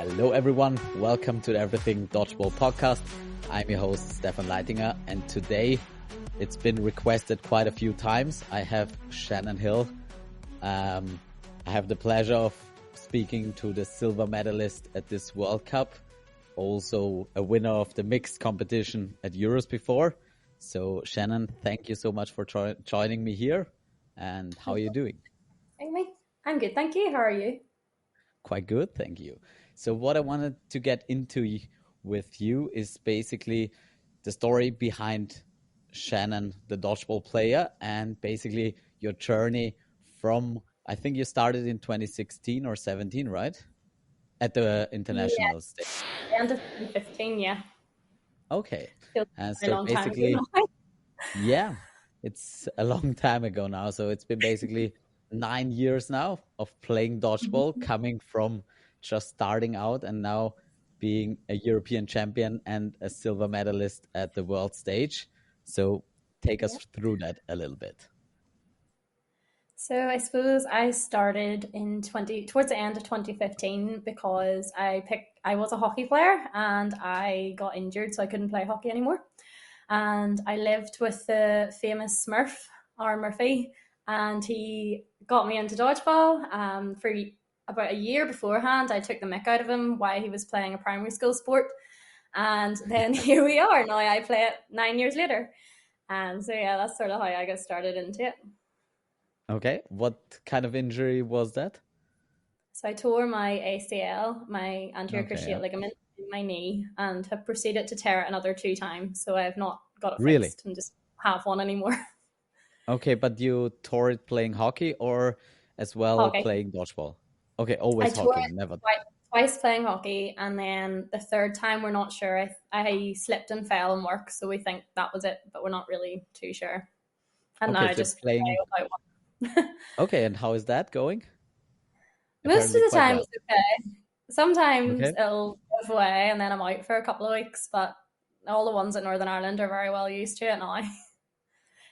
Hello everyone, welcome to the Everything Dodgeball podcast. I'm your host Stefan Leitinger, and today it's been requested quite a few times. I have Shannen Hill. I have the pleasure of speaking to the silver medalist at this World Cup, also a winner of the mixed competition at Euros before. So Shannen, thank you so much for joining me here. And how are you doing? Amy, I'm good, thank you. How are you? Quite good, thank you. So what I wanted to get into with you is basically the story behind Shannen, the dodgeball player, and basically your journey from, I think you started in 2016 or 17, right? At the international stage. End of 2015, yeah. Okay. Feels And like a so long time ago basically, now. yeah, it's a long time ago now. So it's been basically 9 years now of playing dodgeball, coming from just starting out and now being a European champion and a silver medalist at the world stage. So take us through that a little bit. So I suppose I started towards the end of 2015 because I was a hockey player and I got injured, so I couldn't play hockey anymore. And I lived with the famous Smurf, R. Murphy, and he got me into dodgeball. For about a year beforehand, I took the mick out of him while he was playing a primary school sport. And then here we are. Now I play it 9 years later. And so, yeah, that's sort of how I got started into it. Okay. What kind of injury was that? So I tore my ACL, my anterior Okay. cruciate ligament in my knee, and have proceeded to tear it another 2 times. So I have not got it Really? fixed and just have one anymore. Okay, but you tore it playing hockey or as well Hockey. playing dodgeball? Okay, I always tore hockey, it never. twice playing hockey, and then the third time we're not sure. I slipped and fell in work, so we think that was it, but we're not really too sure. And now Okay, I so just playing. play without one. Okay, and how is that going? Most of Apparently the quite time well. it's okay. Sometimes Okay. it'll give away and then I'm out for a couple of weeks, but all the ones in Northern Ireland are very well used to it now.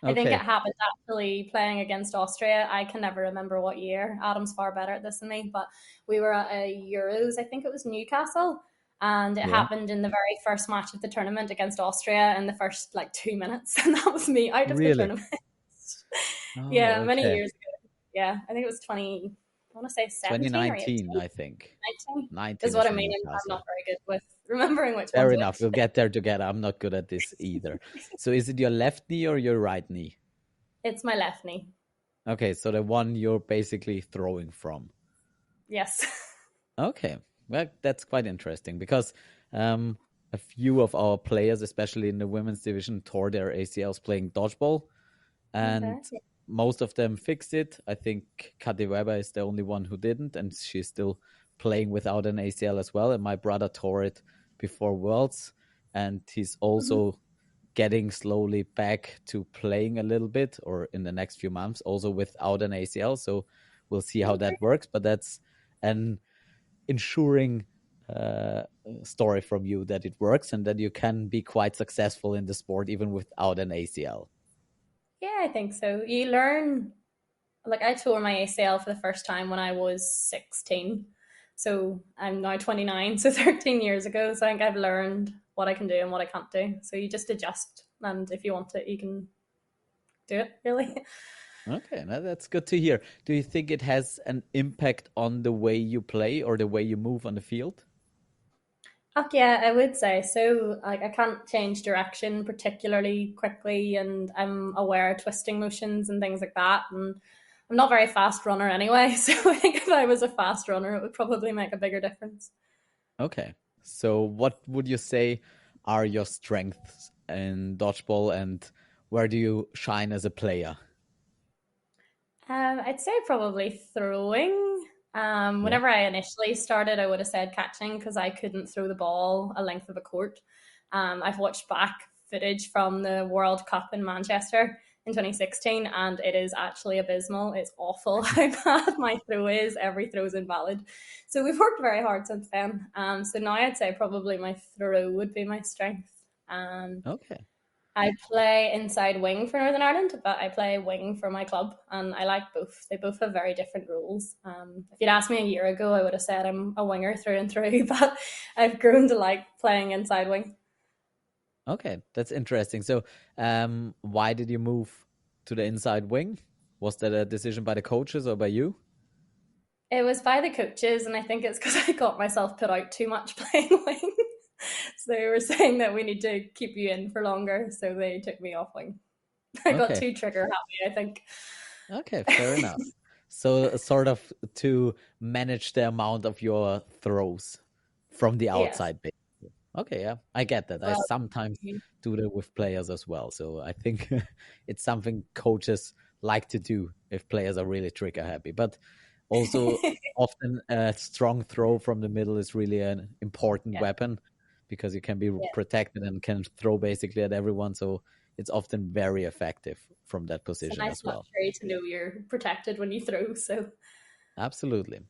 I think it Okay. happened actually playing against Austria. I can never remember what year. Adam's far better at this than me, but we were at a Euros, I think it was Newcastle, and it Yeah. happened in the very first match of the tournament against Austria in the first like 2 minutes, and that was me out of the Really? tournament. Oh, Yeah, many okay. years ago. Yeah, I think it was 20, I want to say 17 or 2019, 18. I think. 19 is 19 what is I in mean. I'm not Newcastle. very good with remembering which Fair one's enough. which. We'll get there together. I'm not good at this either. So is it your left knee or your right knee? It's my left knee. Okay, so the one you're basically throwing from. Yes. Okay, well, that's quite interesting because a few of our players, especially in the women's division, tore their ACLs playing dodgeball, and Okay. most of them fixed it. I think Katy Weber is the only one who didn't, and she's still playing without an ACL as well. And my brother tore it before Worlds, and he's also getting slowly back to playing a little bit, or in the next few months, also without an ACL. So we'll see how that works. But that's an ensuring story from you that it works and that you can be quite successful in the sport even without an ACL. Yeah, I think so. You learn, like I tore my ACL for the first time when I was 16. So I'm now 29, so 13 years ago. So I think I've learned what I can do and what I can't do. So you just adjust. And if you want it, you can do it, really. Okay, now that's good to hear. Do you think it has an impact on the way you play or the way you move on the field? Oh, yeah, I would say so. Like, I can't change direction particularly quickly, and I'm aware of twisting motions and things like that. And I'm not a very fast runner anyway, so I think if I was a fast runner, it would probably make a bigger difference. Okay, so what would you say are your strengths in dodgeball and where do you shine as a player? I'd say probably throwing. Yeah. Whenever I initially started, I would have said catching because I couldn't throw the ball a length of a court. I've watched back footage from the World Cup in Manchester in 2016, and it is actually abysmal. It's awful how bad my throw is. Every throw is invalid. So we've worked very hard since then. So now I'd say probably my throw would be my strength. Okay. I play inside wing for Northern Ireland, but I play wing for my club, and I like both. They both have very different roles. If you'd asked me a year ago, I would have said I'm a winger through and through, but I've grown to like playing inside wing. Okay, that's interesting. So, why did you move to the inside wing? Was that a decision by the coaches or by you? It was by the coaches, and I think it's because I got myself put out too much playing wing. So they were saying that we need to keep you in for longer, so they took me off wing. I got Okay, too trigger happy, I think. okay, fair enough. So, sort of to manage the amount of your throws from the Yes. outside. Okay, yeah, I get that. I Well, sometimes do that with players as well. So I think it's something coaches like to do if players are really trigger happy. But also, often a strong throw from the middle is really an important yeah, weapon because you can be yeah. protected and can throw basically at everyone. So it's often very effective from that It's a position nice as well. luxury to know you're protected when you throw. So, Absolutely.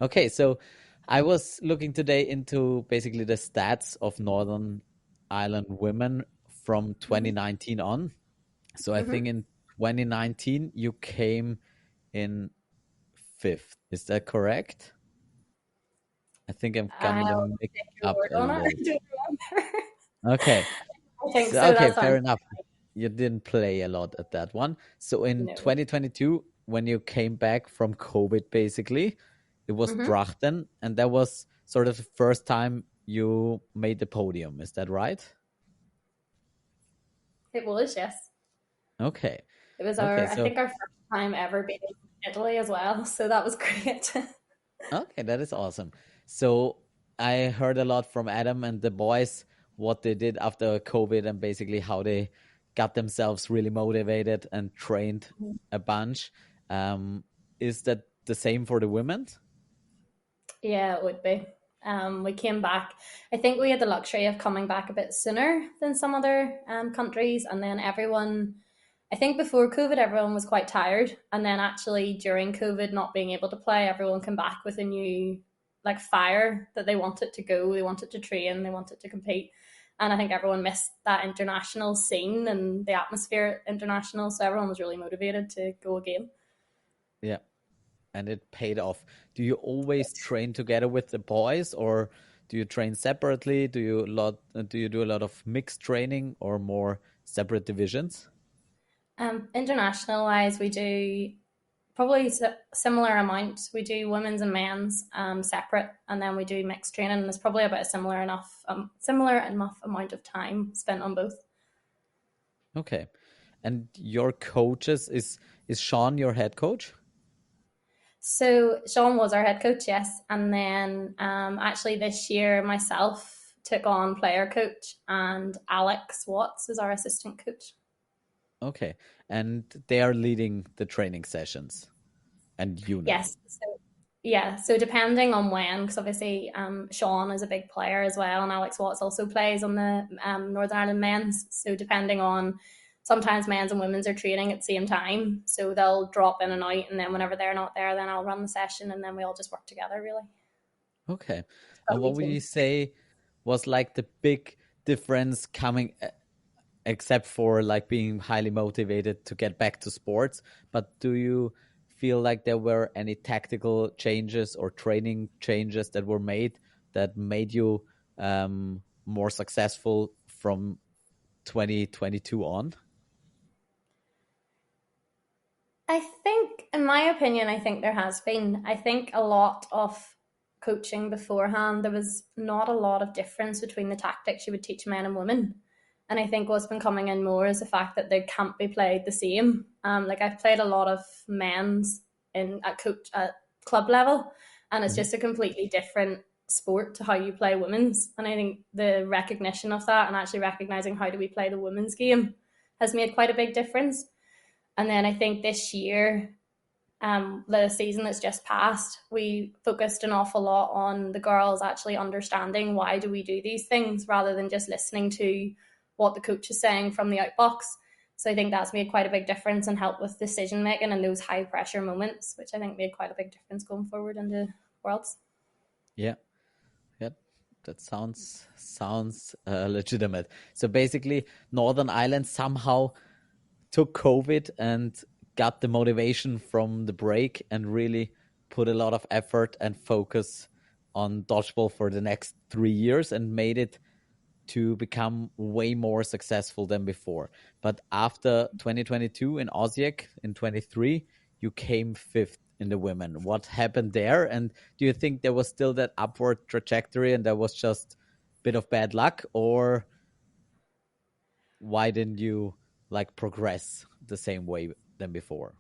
Okay, so I was looking today into basically the stats of Northern Ireland women from mm-hmm. 2019 on. So I Mm-hmm. think in 2019 you came in fifth. Is that correct? I think I'm gonna I'll mix take your up word a on it. I little. don't remember. Okay. I think So so. okay, That's fine. fair enough. You didn't play a lot at that one. So in No. 2022, when you came back from COVID, basically, it was Mm-hmm. Drachten, and that was sort of the first time you made the podium. Is that right? It was, yes. Okay. It was Okay. I So think, our first time ever beating Italy as well. So that was great. okay, that is awesome. So I heard a lot from Adam and the boys what they did after COVID and basically how they got themselves really motivated and trained a bunch. Um, is that the same for the women? Yeah, it would be. We came back. I think we had the luxury of coming back a bit sooner than some other countries, and then everyone. I think before COVID, everyone was quite tired, and then actually during COVID, not being able to play, everyone came back with a new like fire that they wanted to go, they wanted to train, they wanted to compete, and I think everyone missed that international scene and the atmosphere at international, so everyone was really motivated to go again. Yeah, and it paid off. Do you always train together with the boys, or do you train separately? Do you do a lot of mixed training or more separate divisions? International wise, we do probably similar amount. We do women's and men's separate, and then we do mixed training. And there's probably about a similar enough amount of time spent on both. Okay. And your coaches is Sean your head coach? So Sean was our head coach, yes, and then actually this year myself took on player coach, and Alex Watts is our assistant coach. Okay. And they are leading the training sessions and you know. Yes. So, yeah. So depending on when, because obviously Sean is a big player as well, and Alex Watts also plays on the Northern Ireland men's. So depending on, sometimes men's and women's are training at the same time, so they'll drop in and out, and then whenever they're not there, then I'll run the session, and then we all just work together. Really, Okay. And family what would team. you say was like the big difference coming except for like being highly motivated to get back to sports, but do you feel like there were any tactical changes or training changes that were made you more successful from 2022 on? I think, in my opinion, I think there has been. I think a lot of coaching beforehand, there was not a lot of difference between the tactics you would teach men and women. And I think what's been coming in more is the fact that they can't be played the same. Like I've played a lot of men's in at coach at club level, and it's Mhm. just a completely different sport to how you play women's. And I think the recognition of that and actually recognizing how do we play the women's game has made quite a big difference. And then I think this year, the season that's just passed, we focused an awful lot on the girls actually understanding why do we do these things rather than just listening to what the coach is saying from the outbox. So I think that's made quite a big difference and helped with decision making in those high pressure moments, which I think made quite a big difference going forward into Worlds. Yeah, yeah, That sounds legitimate. So basically, Northern Ireland somehow took COVID and got the motivation from the break and really put a lot of effort and focus on dodgeball for the next 3 years and made it to become way more successful than before. But after 2022 in Osijek in 23, you came fifth in the women. What happened there? And do you think there was still that upward trajectory and there was just a bit of bad luck, or why didn't you like progress the same way than before?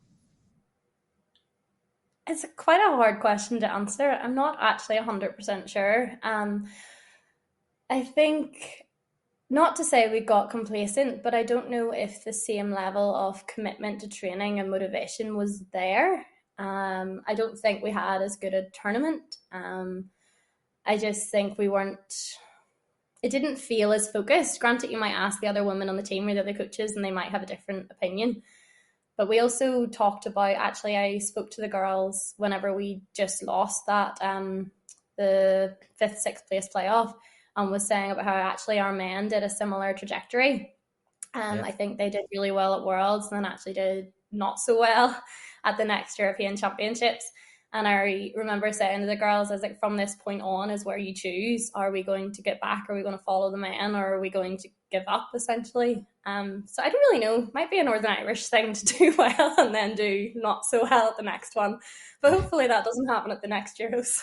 It's quite a hard question to answer. I'm not actually 100% sure. I think, not to say we got complacent, but I don't know if the same level of commitment to training and motivation was there. I don't think we had as good a tournament. I just think we weren't, it didn't feel as focused. Granted, you might ask the other women on the team or the other coaches, and they might have a different opinion. But we also talked about, actually, I spoke to the girls whenever we just lost that the fifth, sixth place playoff, and was saying about how actually our men did a similar trajectory. Yeah. I think they did really well at Worlds and then actually did not so well at the next European Championships. And I remember saying to the girls, I was like, from this point on is where you choose. Are we going to get back? Are we going to follow the men? Or are we going to give up, essentially? So I don't really know. Might be a Northern Irish thing to do well and then do not so well at the next one. But hopefully that doesn't happen at the next Euros.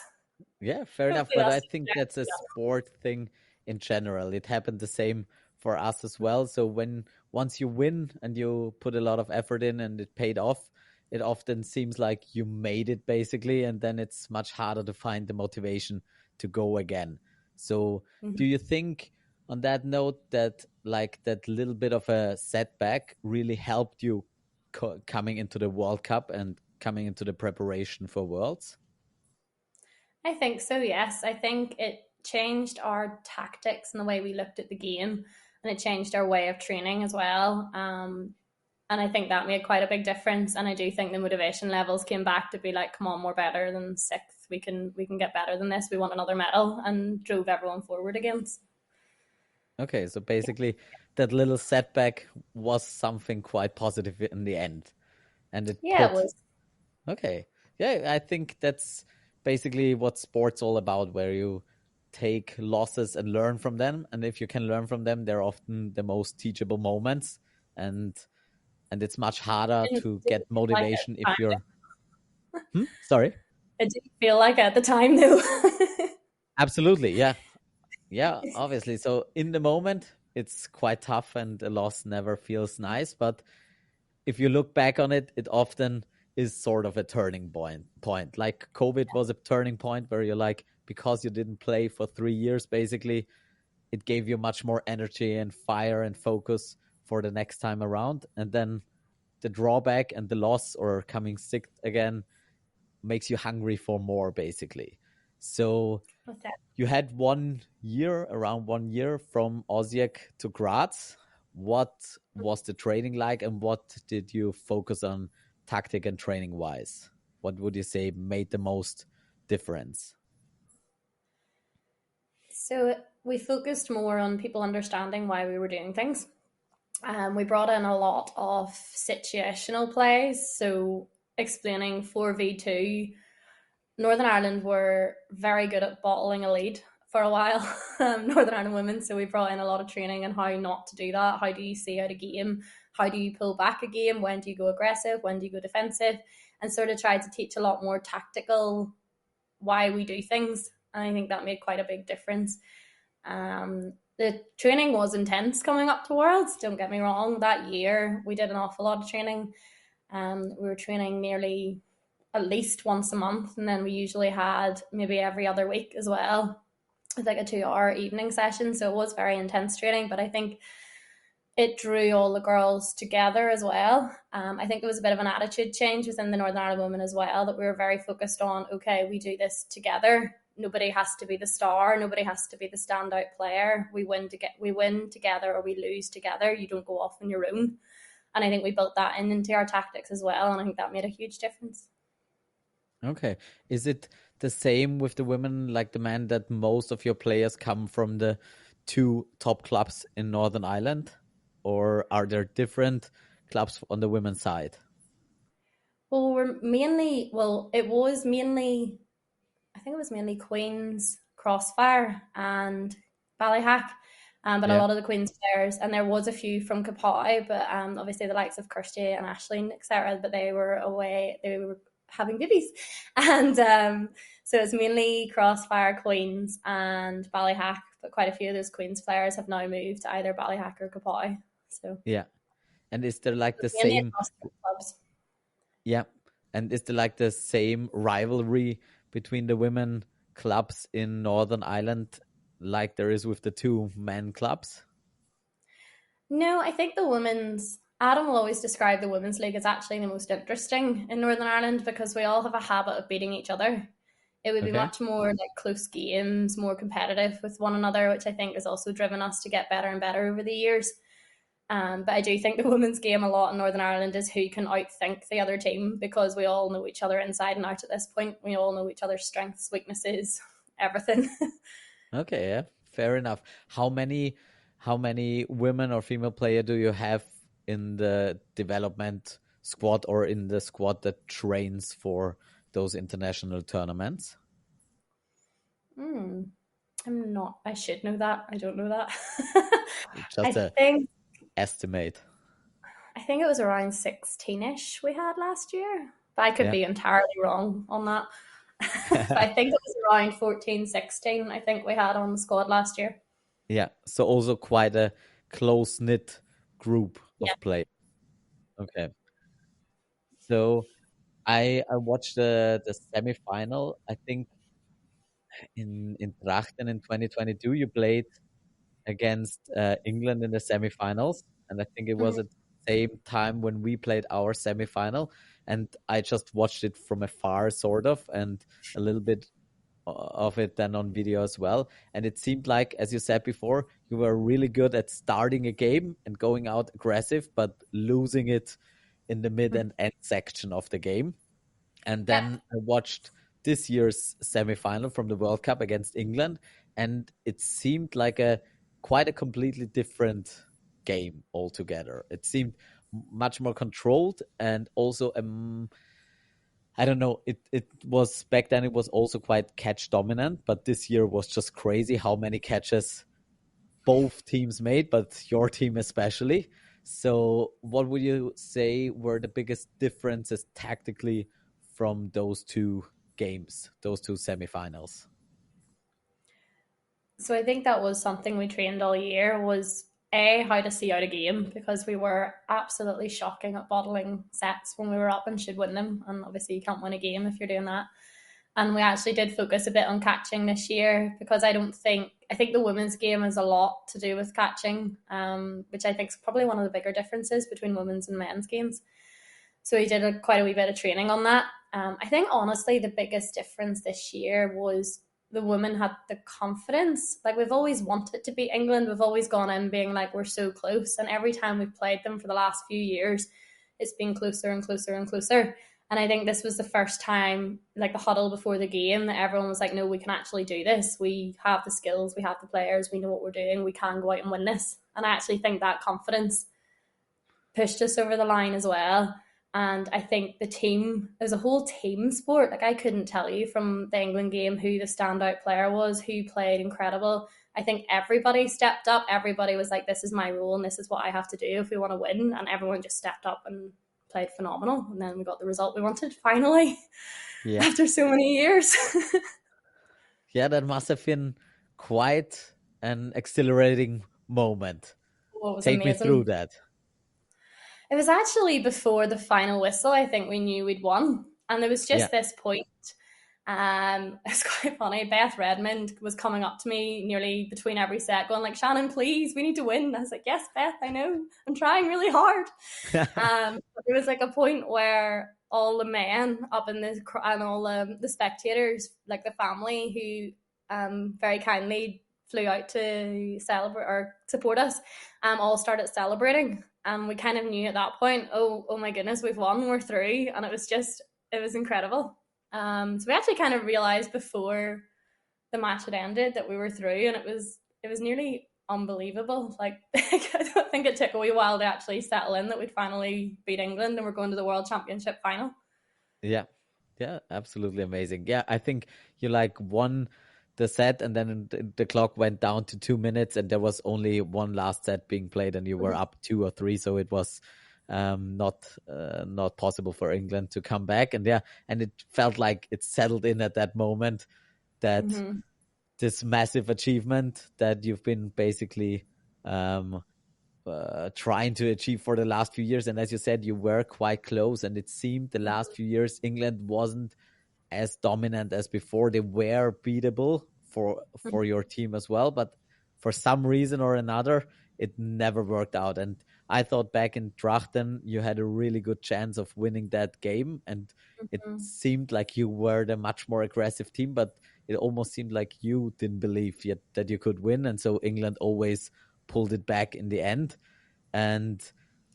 Yeah, fair enough. Hopefully But that's I think that's a sport thing in general. It happened the same for us as well. So when once you win and you put a lot of effort in and it paid off, it often seems like you made it basically, and then it's much harder to find the motivation to go again. So do you think on that note that like that little bit of a setback really helped you coming into the World Cup and coming into the preparation for Worlds? I think so, yes. I think it changed our tactics and the way we looked at the game, and it changed our way of training as well. And I think that made quite a big difference. And I do think the motivation levels came back to be like, come on, we're better than sixth. We can get better than this. We want another medal, and drove everyone forward again. Okay, so basically that little setback was something quite positive in the end. And it Yeah, it put, was. okay. Yeah, I think that's basically what sports all about, where you take losses and learn from them. And if you can learn from them, they're often the most teachable moments. And it's much harder It to didn't get feel like it at motivation the if time. you're Sorry. It didn't feel like it at the time, though. Absolutely. Yeah. Yeah, obviously. So in the moment, it's quite tough and a loss never feels nice, but if you look back on it, it often is sort of a turning point. Like COVID was a turning point where you're like, because you didn't play for 3 years, basically, it gave you much more energy and fire and focus for the next time around. And then the drawback and the loss or coming sick again makes you hungry for more, basically. So Okay. you had 1 year, around 1 year from Osijek to Graz. What was the training like, and what did you focus on tactic and training wise? What would you say made the most difference? So we focused more on people understanding why we were doing things. We brought in a lot of situational plays, so explaining 4v2. Northern Ireland were very good at bottling a lead for a while, Northern Ireland women. So we brought in a lot of training on how not to do that. How do you see out a game? How do you pull back a game? When do you go aggressive? When do you go defensive? And sort of tried to teach a lot more tactical why we do things. And I think that made quite a big difference. The training was intense coming up to Worlds. Don't get me wrong. That year we did an awful lot of training. We were training nearly at least once a month, and then we usually had maybe every other week as well. It's like a 2 hour evening session, so it was very intense training. But I think it drew all the girls together as well. I think there was a bit of an attitude change within the Northern Ireland women as well, that we were very focused on, okay, we do this together. Nobody has to be the star. Nobody has to be the standout player. We win together or we lose together. You don't go off on your own. And I think we built that into our tactics as well. And I think that made a huge difference. Okay. Is it the same with the women, like the man, that most of your players come from the two top clubs in Northern Ireland? Or are there different clubs on the women's side? It was mainly, I think it was mainly Queen's, Crossfire, and Ballyhack. But a Yeah. lot of the Queen's players, and there was a few from Capoy, but obviously the likes of Kirsty and Ashleen, etc. But they were away; they were having babies, and so it's mainly Crossfire, Queens, and Ballyhack. But quite a few of those Queens players have now moved to either Ballyhack or Capoy. So Yeah. And is there like the mainly same, across the clubs. yeah. And is there like the same rivalry between the women clubs in Northern Ireland like there is with the two men clubs? No, I think the women's. Adam will always describe the women's league as actually the most interesting in Northern Ireland because we all have a habit of beating each other. It would be Okay. much more like close games, more competitive with one another, which I think has also driven us to get better and better over the years. But I do think the women's game a lot in Northern Ireland is who can outthink the other team because we all know each other inside and out at this point. We all know each other's strengths, weaknesses, everything. Okay, yeah, fair enough. How many women or female player do you have in the development squad or in the squad that trains for those international tournaments? Hmm. I should know that. I don't know that. I Just a think estimate. I think it was around 16ish we had last year. But I could Yeah. be entirely wrong on that. But I think it was around 14, 16. I think we had on the squad last year. Yeah. So also quite a close-knit group Yeah. of players. Okay. So I watched the semi-final. I think in Drachten in 2022 you played against England in the semifinals, and I think it was Mhm. at the same time when we played our semifinal, and I just watched it from afar, sort of, and a little bit of it then on video as well. And it seemed like, as you said before, you were really good at starting a game and going out aggressive, but losing it in the mid and end section of the game. And Yeah. then I watched this year's semifinal from the World Cup against England, and it seemed like a quite a completely different game altogether. It seemed much more controlled and also I don't know. It was back then. It was also quite catch dominant, but this year was just crazy how many catches both teams made, but your team especially. So, what would you say were the biggest differences tactically from those two games, those two semifinals? So I think that was something we trained all year was A, how to see out a game because we were absolutely shocking at bottling sets when we were up and should win them. And obviously you can't win a game if you're doing that. And we actually did focus a bit on catching this year because I think the women's game has a lot to do with catching, which I think is probably one of the bigger differences between women's and men's games. So we did quite a wee bit of training on that. I think honestly the biggest difference this year was the women had the confidence. Like we've always wanted to beat England. We've always gone in being like we're so close, and every time we've played them for the last few years, it's been closer and closer and closer. And I think this was the first time, like the huddle before the game, that everyone was like, no, we can actually do this. We have the skills, we have the players, we know what we're doing, we can go out and win this. And I actually think that confidence pushed us over the line as well. And I think the team, it was a whole team sport. Like I couldn't tell you from the England game who the standout player was, who played incredible. I think everybody stepped up. Everybody was like, this is my role and this is what I have to do if we want to win. And everyone just stepped up and played phenomenal. And then we got the result we wanted finally Yeah. after so many years. Yeah, that must have been quite an exhilarating moment. Oh, it was Take me through amazing. that. It was actually before the final whistle, I think we knew we'd won. And there was Yeah. just this point. It's quite funny. Beth Redmond was coming up to me nearly between every set, going like, "Shannen, please, we need to win." And I was like, "Yes, Beth, I know. I'm trying really hard." But there was like a point where all the men up in the and all the spectators, like the family who very kindly flew out to celebrate or support us, all started celebrating. And we kind of knew at that point, oh my goodness, we've won, we're through, and it was incredible. So we actually kind of realized before the match had ended that we were through, and it was nearly unbelievable. Like I don't think it took a wee while to actually settle in that we'd finally beat England and we're going to the World Championship final. Yeah. Yeah, absolutely amazing. Yeah, I think you like won the set and then the clock went down to 2 minutes and there was only one last set being played and you were up 2 or 3. So it was not possible for England to come back. And yeah, and it felt like it settled in at that moment that Mm-hmm. this massive achievement that you've been basically um, trying to achieve for the last few years. And as you said, you were quite close. And it seemed the last few years England wasn't as dominant as before. They were beatable for your team as well, but for some reason or another, it never worked out. And I thought back in Drachten, you had a really good chance of winning that game, and it seemed like you were the much more aggressive team, but it almost seemed like you didn't believe yet that you could win, and so England always pulled it back in the end. And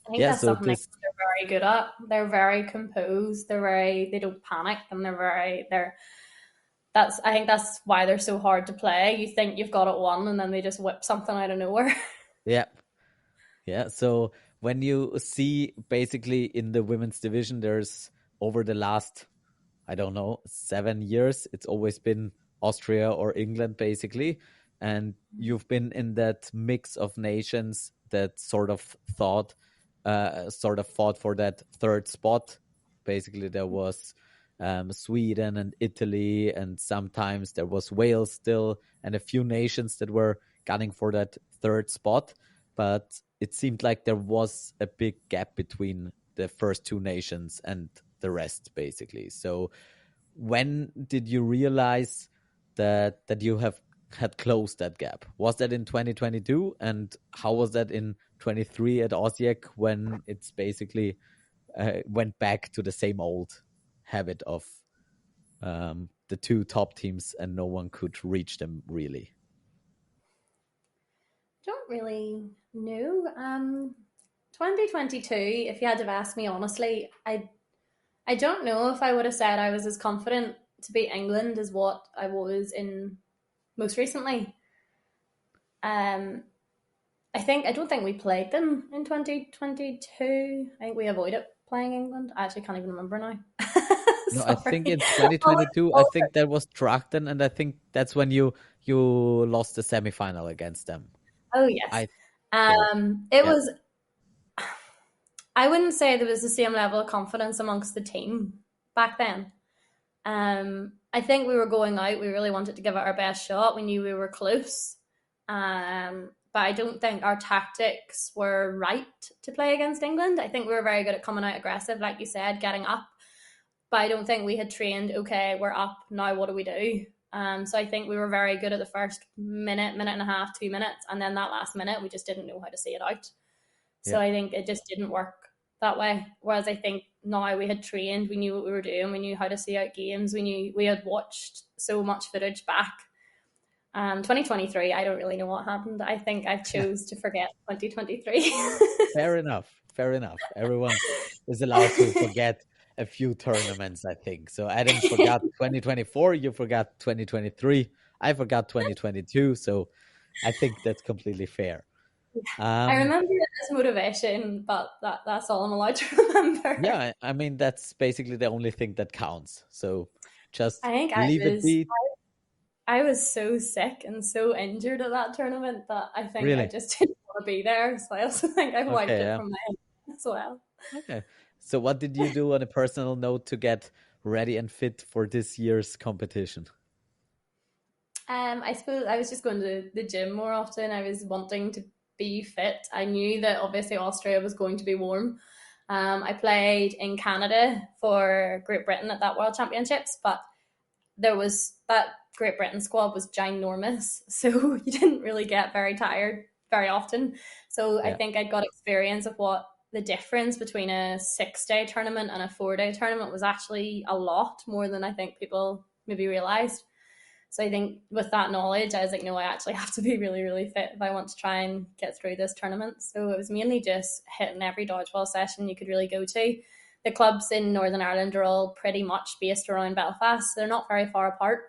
I think yeah, that's so something this they're very good at. They're very composed. They don't panic, and they're that's I think that's why they're so hard to play. You think you've got it won, and then they just whip something out of nowhere. yeah. Yeah. So when you see basically in the women's division, there's over the last, I don't know, 7 years, it's always been Austria or England basically. And you've been in that mix of nations that sort of fought for that third spot. Basically, there was Sweden and Italy, and sometimes there was Wales still, and a few nations that were gunning for that third spot. But it seemed like there was a big gap between the first two nations and the rest, basically. So, when did you realize that you have had closed that gap? Was that in 2022, and how was that in 23 at Osijek when it's basically went back to the same old habit of the two top teams and no one could reach them really? Don't really know. 2022, if you had to have asked me honestly, I don't know if I would have said I was as confident to beat England as what I was in most recently. Um, I don't think we played them in 2022. I think we avoided playing England. I actually can't even remember now. No, I think Sorry. in 2022, I think that was Drachten, and I think that's when you lost the semifinal against them. Oh yes. I so It yeah, was. I wouldn't say there was the same level of confidence amongst the team back then. I think we were going out. We really wanted to give it our best shot. We knew we were close. But I don't think our tactics were right to play against England. I think we were very good at coming out aggressive, like you said, getting up. But I don't think we had trained, okay, we're up, now what do we do? So I think we were very good at the first minute, minute and a half, 2 minutes. And then that last minute, we just didn't know how to see it out. So yeah, I think it just didn't work that way. Whereas I think now we had trained, we knew what we were doing, we knew how to see out games, we had watched so much footage back. 2023, I don't really know what happened. I think I chose to forget 2023. fair enough. Fair enough. Everyone is allowed to forget a few tournaments, I think. So Adam forgot 2024, you forgot 2023, I forgot 2022. So I think that's completely fair. I Um, remember it as motivation, but that's all I'm allowed to remember. yeah, I mean, that's basically the only thing that counts. So just I think leave it be. I was so sick and so injured at that tournament that I think I Really? just didn't want to be there. So I also think I've wiped Okay, it yeah. from my head as well. Okay. So what did you do on a personal note to get ready and fit for this year's competition? I suppose I was just going to the gym more often. I was wanting to be fit. I knew that obviously Austria was going to be warm. I played in Canada for Great Britain at that World Championships, but there was that Great Britain squad was ginormous, so you didn't really get very tired very often. So I Yeah. think I got experience of what the difference between a 6 day tournament and a 4 day tournament was actually a lot more than I think people maybe realized. So I think with that knowledge, I was like, no, I actually have to be really, really fit if I want to try and get through this tournament. So it was mainly just hitting every dodgeball session you could really go to. the clubs in Northern Ireland are all pretty much based around Belfast. So they're not very far apart.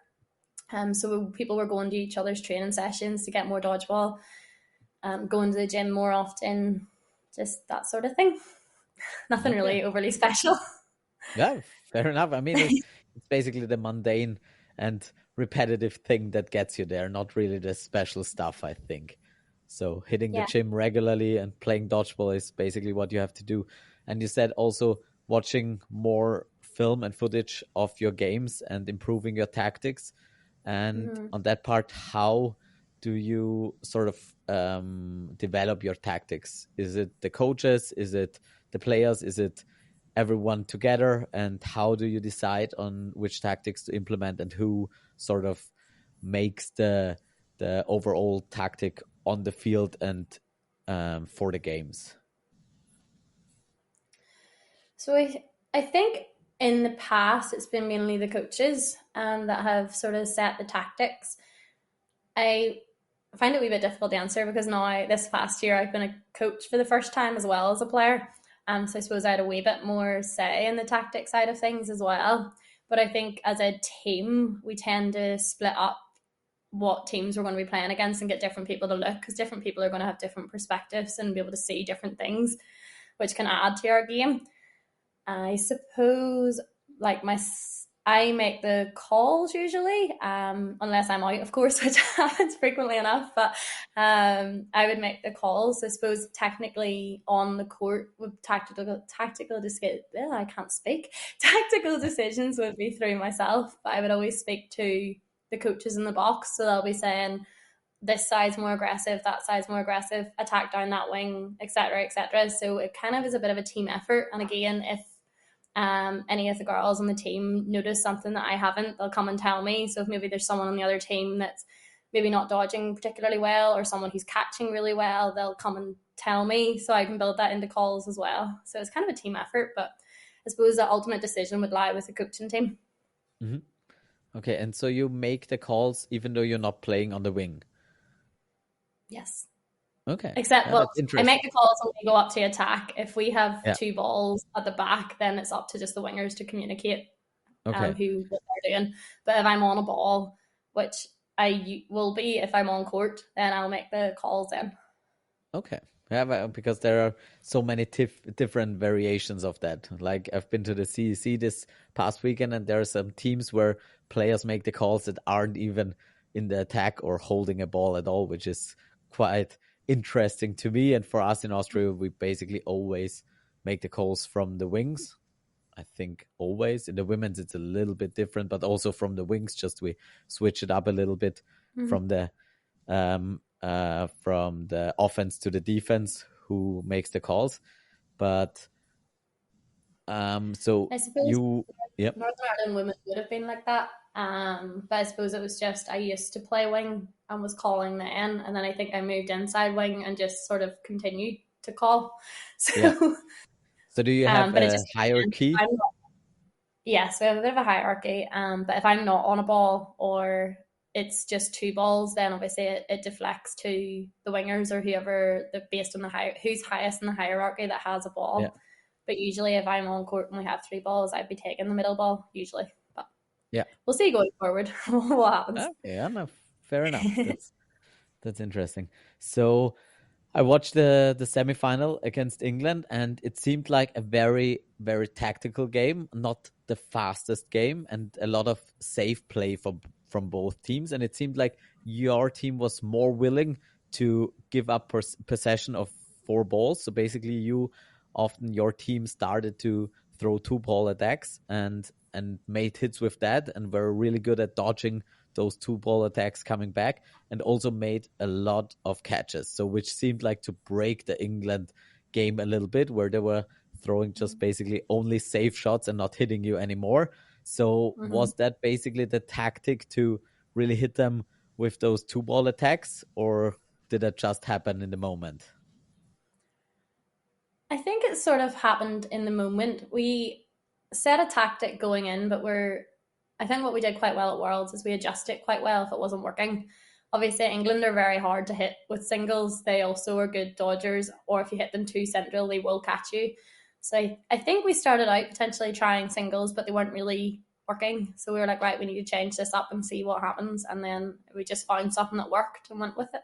So people were going to each other's training sessions to get more dodgeball, going to the gym more often, just that sort of thing. Nothing Okay. really overly special. Yeah, fair enough. I mean, it's basically the mundane and repetitive thing that gets you there, not really the special stuff, I think. So hitting the Yeah. gym regularly and playing dodgeball is basically what you have to do. And you said also watching more film and footage of your games and improving your tactics. And Mm-hmm. on that part, how do you sort of develop your tactics? Is it the coaches? Is it the players? Is it everyone together? And how do you decide on which tactics to implement and who sort of makes the overall tactic on the field and for the games? So I think in the past it's been mainly the coaches that have sort of set the tactics. I find it a wee bit difficult to answer because now this past year I've been a coach for the first time as well as a player. So I suppose I had a wee bit more say in the tactic side of things as well. But I think as a team, we tend to split up what teams we're going to be playing against and get different people to look, because different people are going to have different perspectives and be able to see different things, which can add to our game. I suppose like I make the calls usually, unless I'm out, of course, which happens frequently enough. But I would make the calls. I suppose technically on the court with tactical I can't speak. Tactical decisions would be through myself, but I would always speak to the coaches in the box, so they'll be saying this side's more aggressive, that side's more aggressive, attack down that wing, etc., etc. So it kind of is a bit of a team effort. And again, if any of the girls on the team notice something that I haven't, they'll come and tell me. So if maybe there's someone on the other team that's maybe not dodging particularly well, or someone who's catching really well, they'll come and tell me, so I can build that into calls as well. So it's kind of a team effort, but I suppose the ultimate decision would lie with the coaching team. Mm-hmm. Okay, and so you make the calls even though you're not playing on the wing. Yes. Okay, Except, yeah, well, that's I make interesting. the calls when we go up to attack. If we have Yeah. two balls at the back, then it's up to just the wingers to communicate Okay. who what they're doing. But if I'm on a ball, which I will be if I'm on court, then I'll make the calls then. Okay. Yeah, because there are so many different variations of that. Like I've been to the CEC this past weekend, and there are some teams where players make the calls that aren't even in the attack or holding a ball at all, which is quite interesting to me. And for us in Austria, we basically always make the calls from the wings. I think always. In the women's, it's a little bit different, but also from the wings, just we switch it up a little bit Mm-hmm. from the offense to the defense who makes the calls. But so I suppose you, yep, Northern Ireland women would have been like that. But I suppose it was just I used to play wing and was calling then, and then I think I moved inside wing and just sort of continued to call. yeah. So, So do you have but it a just depends. hierarchy? Yes, we have a bit of a hierarchy. But if I'm not on a ball or it's just two balls, then obviously it deflects to the wingers or whoever based on who's highest in the hierarchy that has a Yeah, ball. But usually, if I'm on court and we have three balls, I'd be taking the middle ball usually. But yeah. we'll see going forward what happens. Okay, yeah, no, fair enough. That's interesting. So I watched the semifinal against England, and it seemed like a very very tactical game, not the fastest game, and a lot of safe play from both teams. And it seemed like your team was more willing to give up possession of four balls. So basically, your team started to throw two ball attacks and made hits with that, and were really good at dodging those two ball attacks coming back, and also made a lot of catches. So which seemed like to break the England game a little bit, where they were throwing just basically only safe shots and not hitting you anymore. So Mm-hmm. was that basically the tactic to really hit them with those two ball attacks, or did that just happen in the moment? I think it sort of happened in the moment. We set a tactic going in, but I think what we did quite well at Worlds is we adjusted it quite well if it wasn't working. Obviously, England are very hard to hit with singles. They also are good dodgers, or if you hit them too central, they will catch you. So I think we started out potentially trying singles, but they weren't really working. So we were like, right, we need to change this up and see what happens. And then we just found something that worked and went with it.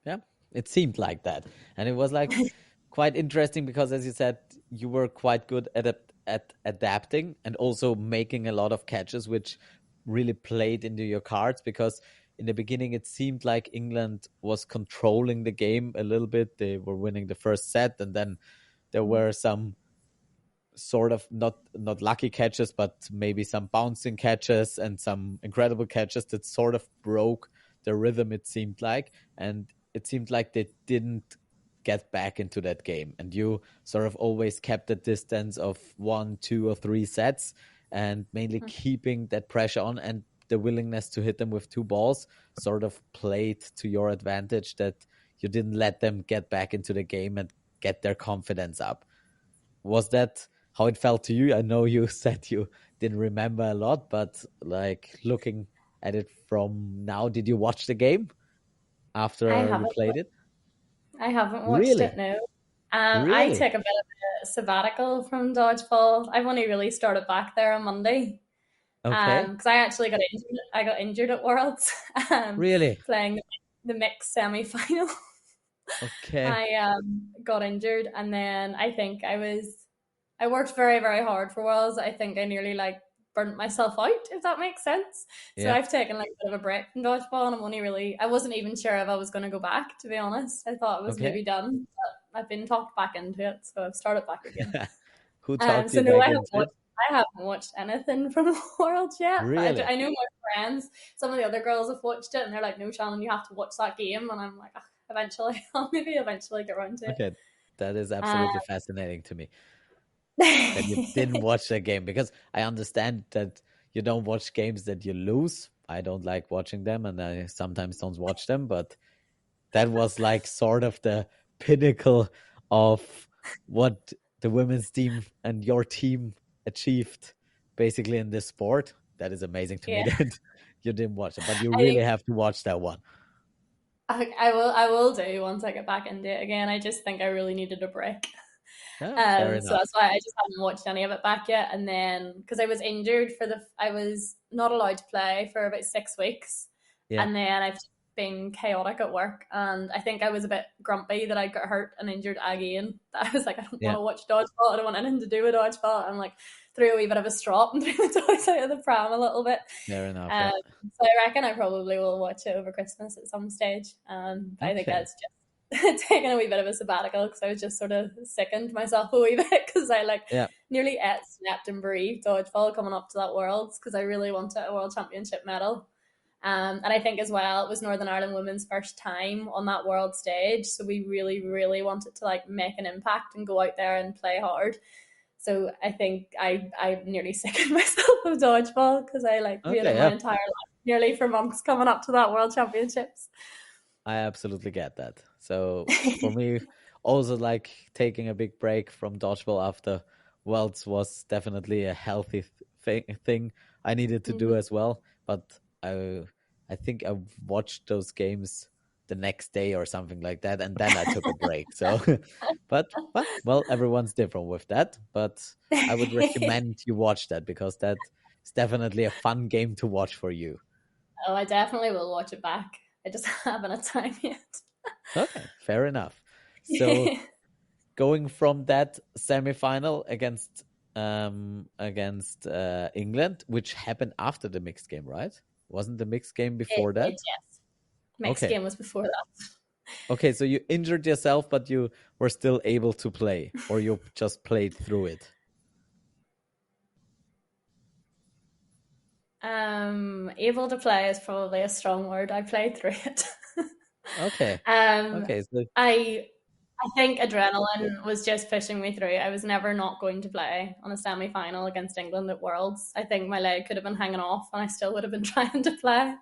Yeah, it seemed like that, and it was like quite interesting because, as you said, you were quite good at adapting and also making a lot of catches, which really played into your cards. Because in the beginning, it seemed like England was controlling the game a little bit. They were winning the first set, and then there were some sort of not lucky catches, but maybe some bouncing catches and some incredible catches that sort of broke the rhythm, it seemed like. And it seemed like they didn't get back into that game. And you sort of always kept a distance of 1, 2, or 3 sets, and mainly keeping that pressure on, and the willingness to hit them with two balls sort of played to your advantage, that you didn't let them get back into the game and get their confidence up. Was that how it felt to you? I know you said you didn't remember a lot, but like looking at it from now, did you watch the game I after you haven't played it? I haven't watched it, Really? no. I Really? took a bit of a sabbatical from dodgeball. I've only really started back there on Monday. Okay. Because I actually got injured. I got injured at Worlds, Really? playing the mixed semi final. Okay. I got injured, and then I worked very very hard for Worlds. I think I nearly like burnt myself out, if that makes sense. So Yeah. I've taken like a bit of a break from dodgeball, and I wasn't even sure if I was going to go back. To be honest, I thought it was Okay. maybe done, but I've been talked back into it, so I've started back again. Who talked So you no, back into it? I haven't watched anything from Worlds yet, but Really? I know my friends. Some of the other girls have watched it, and they're like, "No, Shannon, you have to watch that game." And I'm like, "Ugh, eventually, I'll maybe eventually get around to it." Okay. That is Um, absolutely fascinating to me, that you didn't watch the game, because I understand that you don't watch games that you lose. I don't like watching them, and I sometimes don't watch them, but that was like sort of the pinnacle of what the women's team and your team achieved basically in this sport. That is amazing to me yeah, that you didn't watch it, but you I really have to watch that one. I will do once I get back into it again. I just think I really needed a break. Yeah, fair So enough. that's why I just haven't watched any of it back yet. And then because I was injured I was not allowed to play for about 6 weeks, Yeah. and then I've been chaotic at work, and I think I was a bit grumpy that I got hurt and injured again. I was like, I don't want Yeah, to watch dodgeball. I don't want anything to do with dodgeball. I'm like threw a wee bit of a strop and threw the toys out of the pram a little bit. fair enough. Um, Yeah. so I reckon I probably will watch it over Christmas at some stage. I think Okay. that's just taking a wee bit of a sabbatical because I was just sort of sickened myself a wee bit because I like Yeah. nearly ate, slept, and breathed dodgeball coming up to that Worlds because I really wanted a World Championship medal. And I think as well, it was Northern Ireland women's first time on that world stage. So we really, really wanted to like make an impact and go out there and play hard. So I think I nearly sickened myself of dodgeball because I like Okay. waited my Yeah. entire life nearly for months coming up to that world championships. I absolutely get that. So for me, also like taking a big break from dodgeball after Worlds was definitely a healthy thing I needed to do Mhm. as well. But I think I watched those games the next day or something like that, and then I took a break. So, but well, everyone's different with that. But I would recommend you watch that, because that's definitely a fun game to watch for you. Oh, I definitely will watch it back. I just haven't had time Okay, fair enough. So yet. going from that semifinal against England, which happened after the mixed game, right? Wasn't the mixed game before that? Yes. Mixed Okay. game was before that. Okay, so you injured yourself, but you were still able to play, or you just played through it. Able to play is probably a strong word. I played through it. Okay. um, Okay, so I I think adrenaline was just pushing me through. I was never not going to play on a semi final against England at Worlds. I think my leg could have been hanging off, and I still would have been trying to play.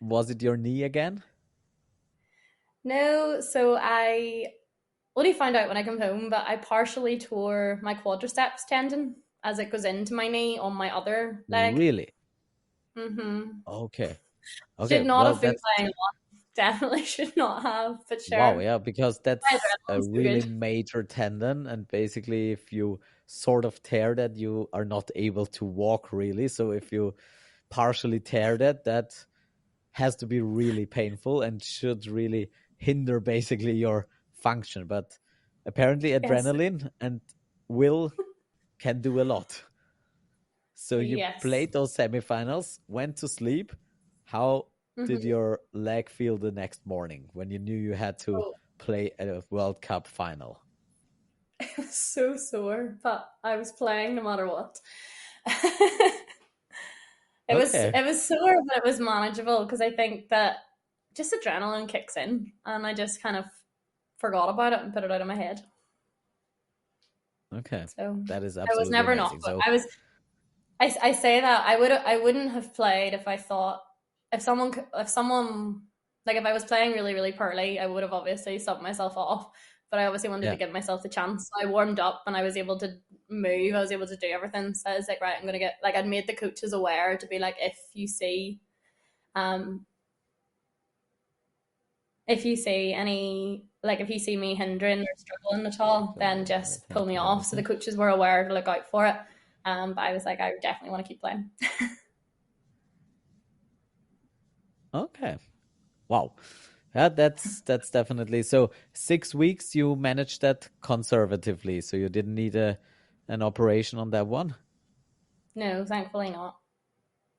was it your knee again? No, so I only found out when I come home, but I partially tore my quadriceps tendon as it goes into my knee on my other leg. Really? Hmm Okay. Should Okay. not Well, have been that's playing a lot. definitely should not have, but Wow, sure. yeah, because My that's a adrenaline's so really good. major tendon, and basically, if you sort of tear that, you are not able to walk really. So if you partially tear that, that has to be really painful and should really hinder basically your function. But apparently, Yes. adrenaline and will can do a lot. So you Yes. played those semifinals, went to sleep. How did Hmm. your leg feel the next morning when you knew you had to Oh, play a World Cup final? it was so sore, but I was playing no matter what. Okay. It was sore, but it was manageable because I think that just adrenaline kicks in, and I just kind of forgot about it and put it out of my head. Okay. So That is I was absolutely never not. amazing. But So, I say that I wouldn't have played if I thought if someone like if I was playing really really poorly, I would have obviously subbed myself off. But I obviously wanted to yeah. give myself the chance. So I warmed up and I was able to move. I was able to do everything. So I was like, right, I'm gonna get like I'd made the coaches aware to be like, um if you see any like if you see me hindering or struggling at all, then just pull me off. So the coaches were aware to look out for it. But I was like, I definitely want to keep playing. Okay. Wow. Yeah, that's definitely so. 6 weeks you managed that conservatively, so you didn't need a an operation on that one. No, thankfully not.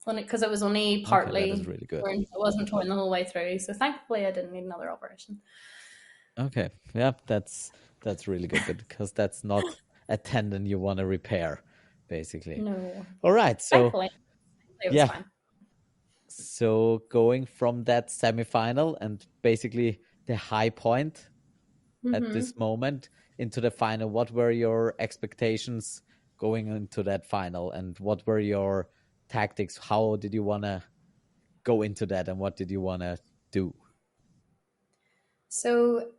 Because it was only Okay, that partly is really good. torn. It wasn't torn the whole way through. So thankfully, I didn't need another operation. Okay, yeah, that's really good because that's not a tendon you want to repair, basically. No, All right, so thankfully, it was yeah, fine. so going from that semifinal and basically the high point at Hmm. this moment into the final, what were your expectations going into that final, and what were your tactics? How did you want to go into that, and what did you want to do? So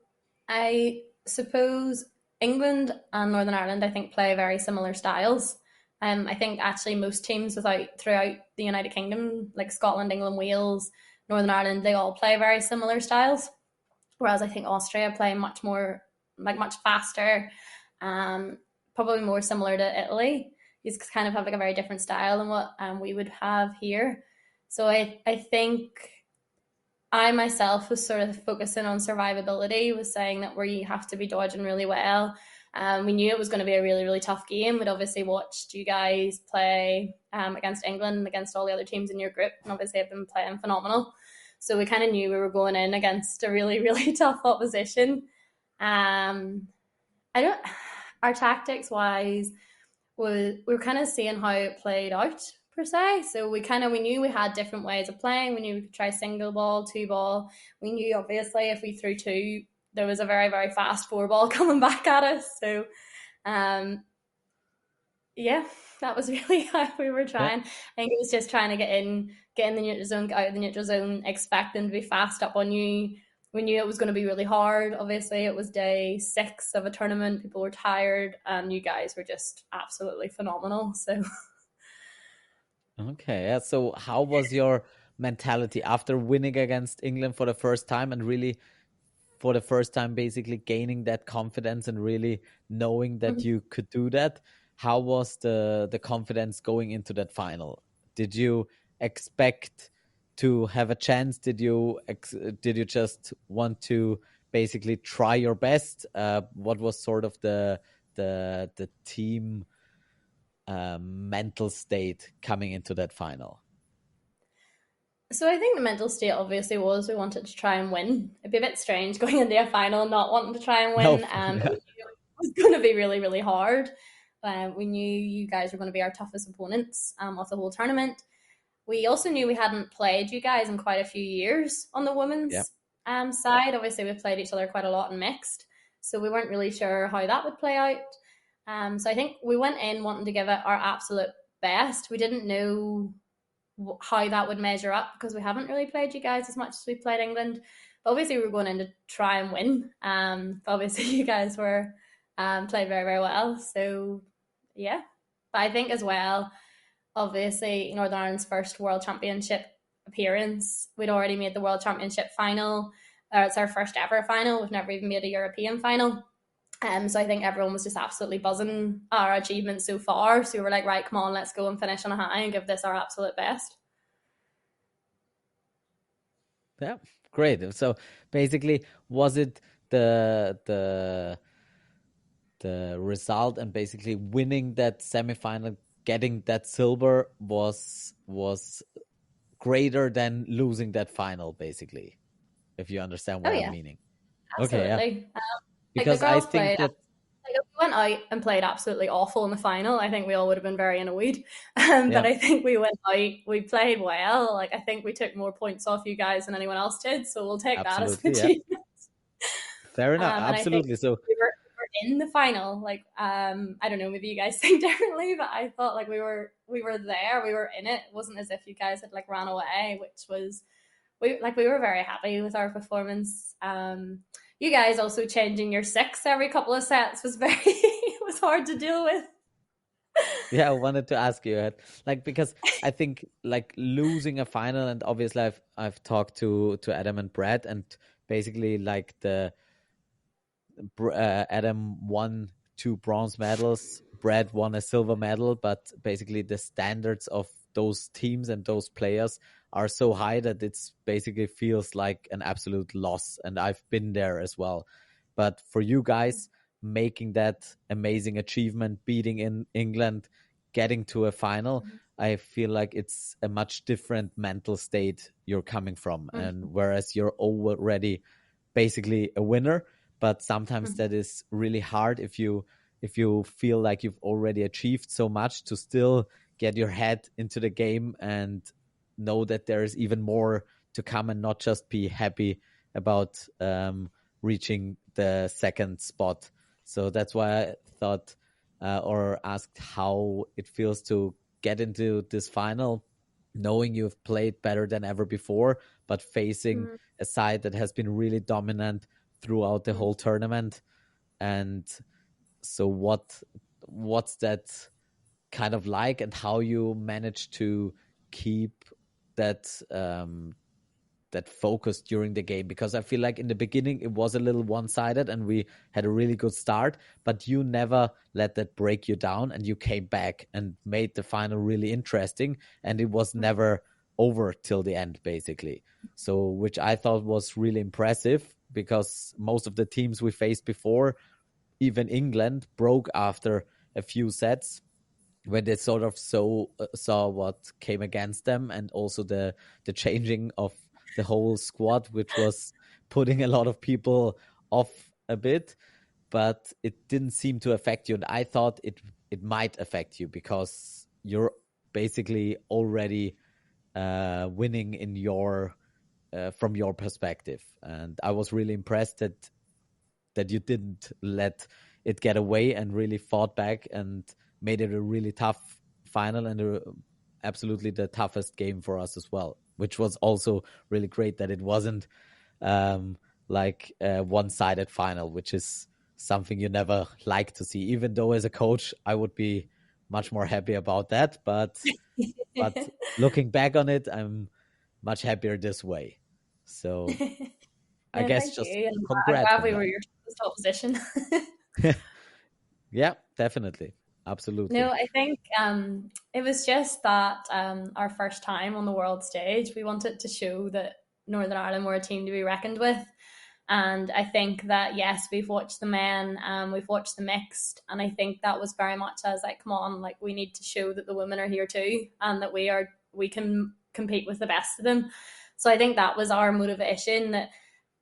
I suppose England and Northern Ireland, I think, play very similar styles. I think actually most teams throughout the United Kingdom, like Scotland, England, Wales, Northern Ireland, they all play very similar styles. Whereas I think Austria play much more, like much faster, um, probably more similar to Italy. These kind of have like a very different style than what we would have here. So I think I myself was sort of focusing on survivability, was saying that where you have to be dodging really well. We knew it was going to be a really, really tough game. We'd obviously watched you guys play against England and against all the other teams in your group, and obviously have been playing phenomenal. So we kind of knew we were going in against a really, really tough opposition. Um, I don't. Our tactics wise, we were kind of seeing how it played out per se. So we knew we had different ways of playing. We knew we could try single ball, two ball. We knew obviously if we threw two, there was a very very fast four ball coming back at us. So um, yeah, that was really how we were Yeah. trying. I think it was just trying to get in the neutral zone, get out of the neutral zone, expecting to be fast up on you. We knew it was going to be really hard. Obviously, it was day 6 of a tournament. People were tired, and you guys were just absolutely phenomenal. So Okay, yeah. So how was your mentality after winning against England for the first time and really for the first time basically gaining that confidence and really knowing that you could do that? How was the confidence going into that final? Did you expect to have a chance? Did you just want to basically try your best? What was sort of the team mental state coming into that final? So I think the mental state obviously was we wanted to try and win. It'd be a bit strange going into a final not wanting to try and No, win. But yeah, we knew it was going to be really, really hard. We knew you guys were going to be our toughest opponents of the whole tournament. We also knew we hadn't played you guys in quite a few years on the yeah. women's side. Obviously, we played each other quite a lot in mixed, so we weren't really sure how that would play out. So I think we went in wanting to give it our absolute best. We didn't know how that would measure up because we haven't really played you guys as much as we played England. But obviously, we were going in to try and win. Obviously, you guys were played very very well. So yeah, but I think as well, obviously Northern Ireland's first World Championship. appearance. We'd already made the World Championship final. It's our first ever final. We've never even made a European final. So I think everyone was just absolutely buzzing our achievements so far. So we were like, right, come on, let's go and finish on a high and give this our absolute best. Yeah, great. So basically, was it the the result and basically winning that semifinal, getting that silver was greater than losing that final, basically, if you understand Oh what I'm yeah, meaning. Okay, yeah. absolutely. Like the Because I girls think played, that, like if we went out and played absolutely awful in the final, I think we all would have been very annoyed. yeah, But I think we went out, we played well. Like I think we took more points off you guys than anyone else did, so we'll take that as an absolutely, yeah. achievement. Fair enough. And I think Absolutely. So, we were in the final. Like I don't know, maybe you guys think differently, but I thought like we were there, we were in it. It wasn't as if you guys had like ran away, which was we were very happy with our performance. You guys also changing your six every couple of sets was very it was hard to deal with. yeah, I wanted to ask you, like, because I think like losing a final, and obviously I've talked to Adam and Brad, and basically like Adam won 2 bronze medals, Brad won a silver medal, but basically the standards of those teams and those players are so high that it's basically feels like an absolute loss. And I've been there as well. But for you guys, making that amazing achievement, beating in England, getting to a final, I feel like it's a much different mental state you're coming from. And whereas you're already basically a winner, but sometimes that is really hard if you feel like you've already achieved so much to still get your head into the game and know that there is even more to come and not just be happy about reaching the second spot. So that's why I thought or asked how it feels to get into this final, knowing you've played better than ever before, but facing a side that has been really dominant throughout the whole tournament. And so what's that kind of like, and how you manage to keep that that focus during the game? Because I feel like in the beginning it was a little one-sided and we had a really good start, but you never let that break you down, and you came back and made the final really interesting, and it was never over till the end, basically. So which I thought was really impressive, because most of the teams we faced before, even England, broke after a few sets when they sort of saw what came against them, and also the changing of the whole squad, which was putting a lot of people off a bit. But it didn't seem to affect you, and I thought it might affect you, because you're basically already winning in your from your perspective. And I was really impressed that you didn't let it get away and really fought back and made it a really tough final, and absolutely the toughest game for us as well, which was also really great that it wasn't um, like a one-sided final, which is something you never like to see. Even though as a coach, I would be much more happy about that. But looking back on it, I'm much happier this way. So I No, guess thank just you. And I'm congrats glad on we were that. your top position. Yeah, definitely. No, Absolutely. I think it was just that our first time on the world stage, we wanted to show that Northern Ireland were a team to be reckoned with. And I think that, yes, we've watched the men, we've watched the mixed, and I think that was very much as like, come on, like we need to show that the women are here too, and that we can compete with the best of them. So I think that was our motivation.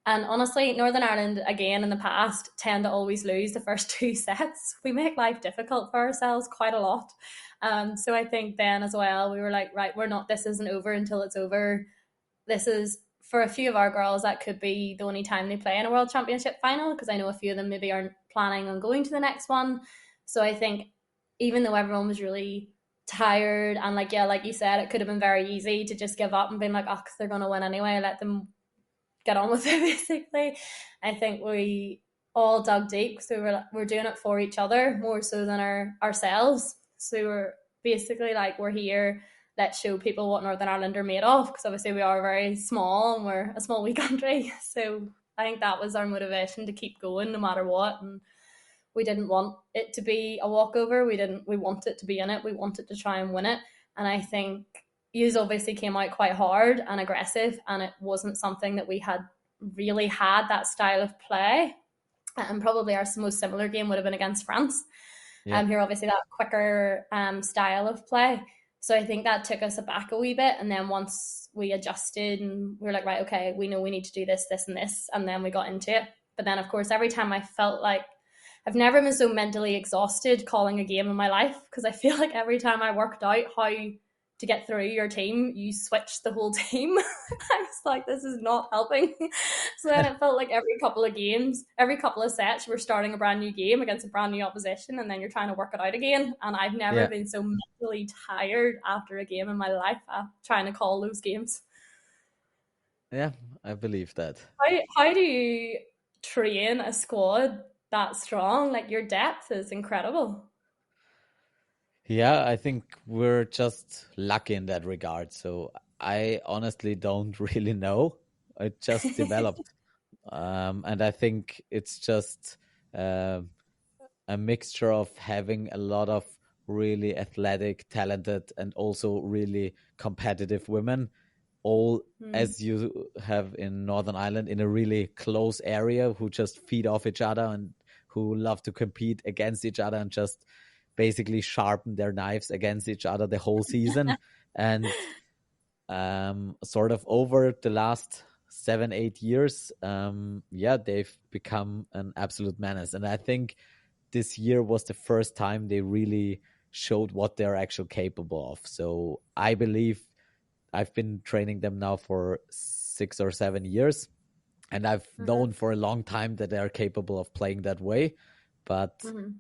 And honestly, Northern Ireland, again, in the past, tend to always lose the first two sets. We make life difficult for ourselves quite a lot. So I think then as well, we were like, right, we're not, this isn't over until it's over. This is, for a few of our girls, that could be the only time they play in a world championship final, because I know a few of them maybe aren't planning on going to the next one. So I think even though everyone was really tired and like, yeah, like you said, it could have been very easy to just give up and been like, oh, they're going to win anyway, let them get on with it basically. I think we all dug deep, so we're doing it for each other more so than ourselves. So we're basically like, we're here, let's show people what Northern Ireland are made of, because obviously we are very small and we're a small wee country. So I think that was our motivation to keep going no matter what. And we didn't want it to be a walkover. We wanted to be in it. We wanted to try and win it. And I think Hughes obviously came out quite hard and aggressive, and it wasn't something that we had really had that style of play. And probably our most similar game would have been against France. Yeah. Here, obviously, that quicker style of play. So I think that took us aback a wee bit. And then once we adjusted and we were like, right, okay, we know we need to do this, this, and this. And then we got into it. But then, of course, every time I felt like I've never been so mentally exhausted calling a game in my life, because I feel like every time I worked out how to get through your team, you switch the whole team. I was like, this is not helping. So then it felt like every couple of games, every couple of sets, we're starting a brand new game against a brand new opposition, and then you're trying to work it out again. And I've never Yeah. been so mentally tired after a game in my life trying to call those games. Yeah, I believe that. How do you train a squad that strong? Like, your depth is incredible. Yeah, I think we're just lucky in that regard. So I honestly don't really know. It just developed. And I think it's just um a mixture of having a lot of really athletic, talented, and also really competitive women, all Mm, as you have in Northern Ireland, in a really close area, who just feed off each other and who love to compete against each other and just basically sharpen their knives against each other the whole season. And sort of over the last 7, 8 years, yeah, they've become an absolute menace. And I think this year was the first time they really showed what they're actually capable of. So I believe I've been training them now for 6 or 7 years, and I've mm-hmm, known for a long time that they are capable of playing that way. But mm-hmm,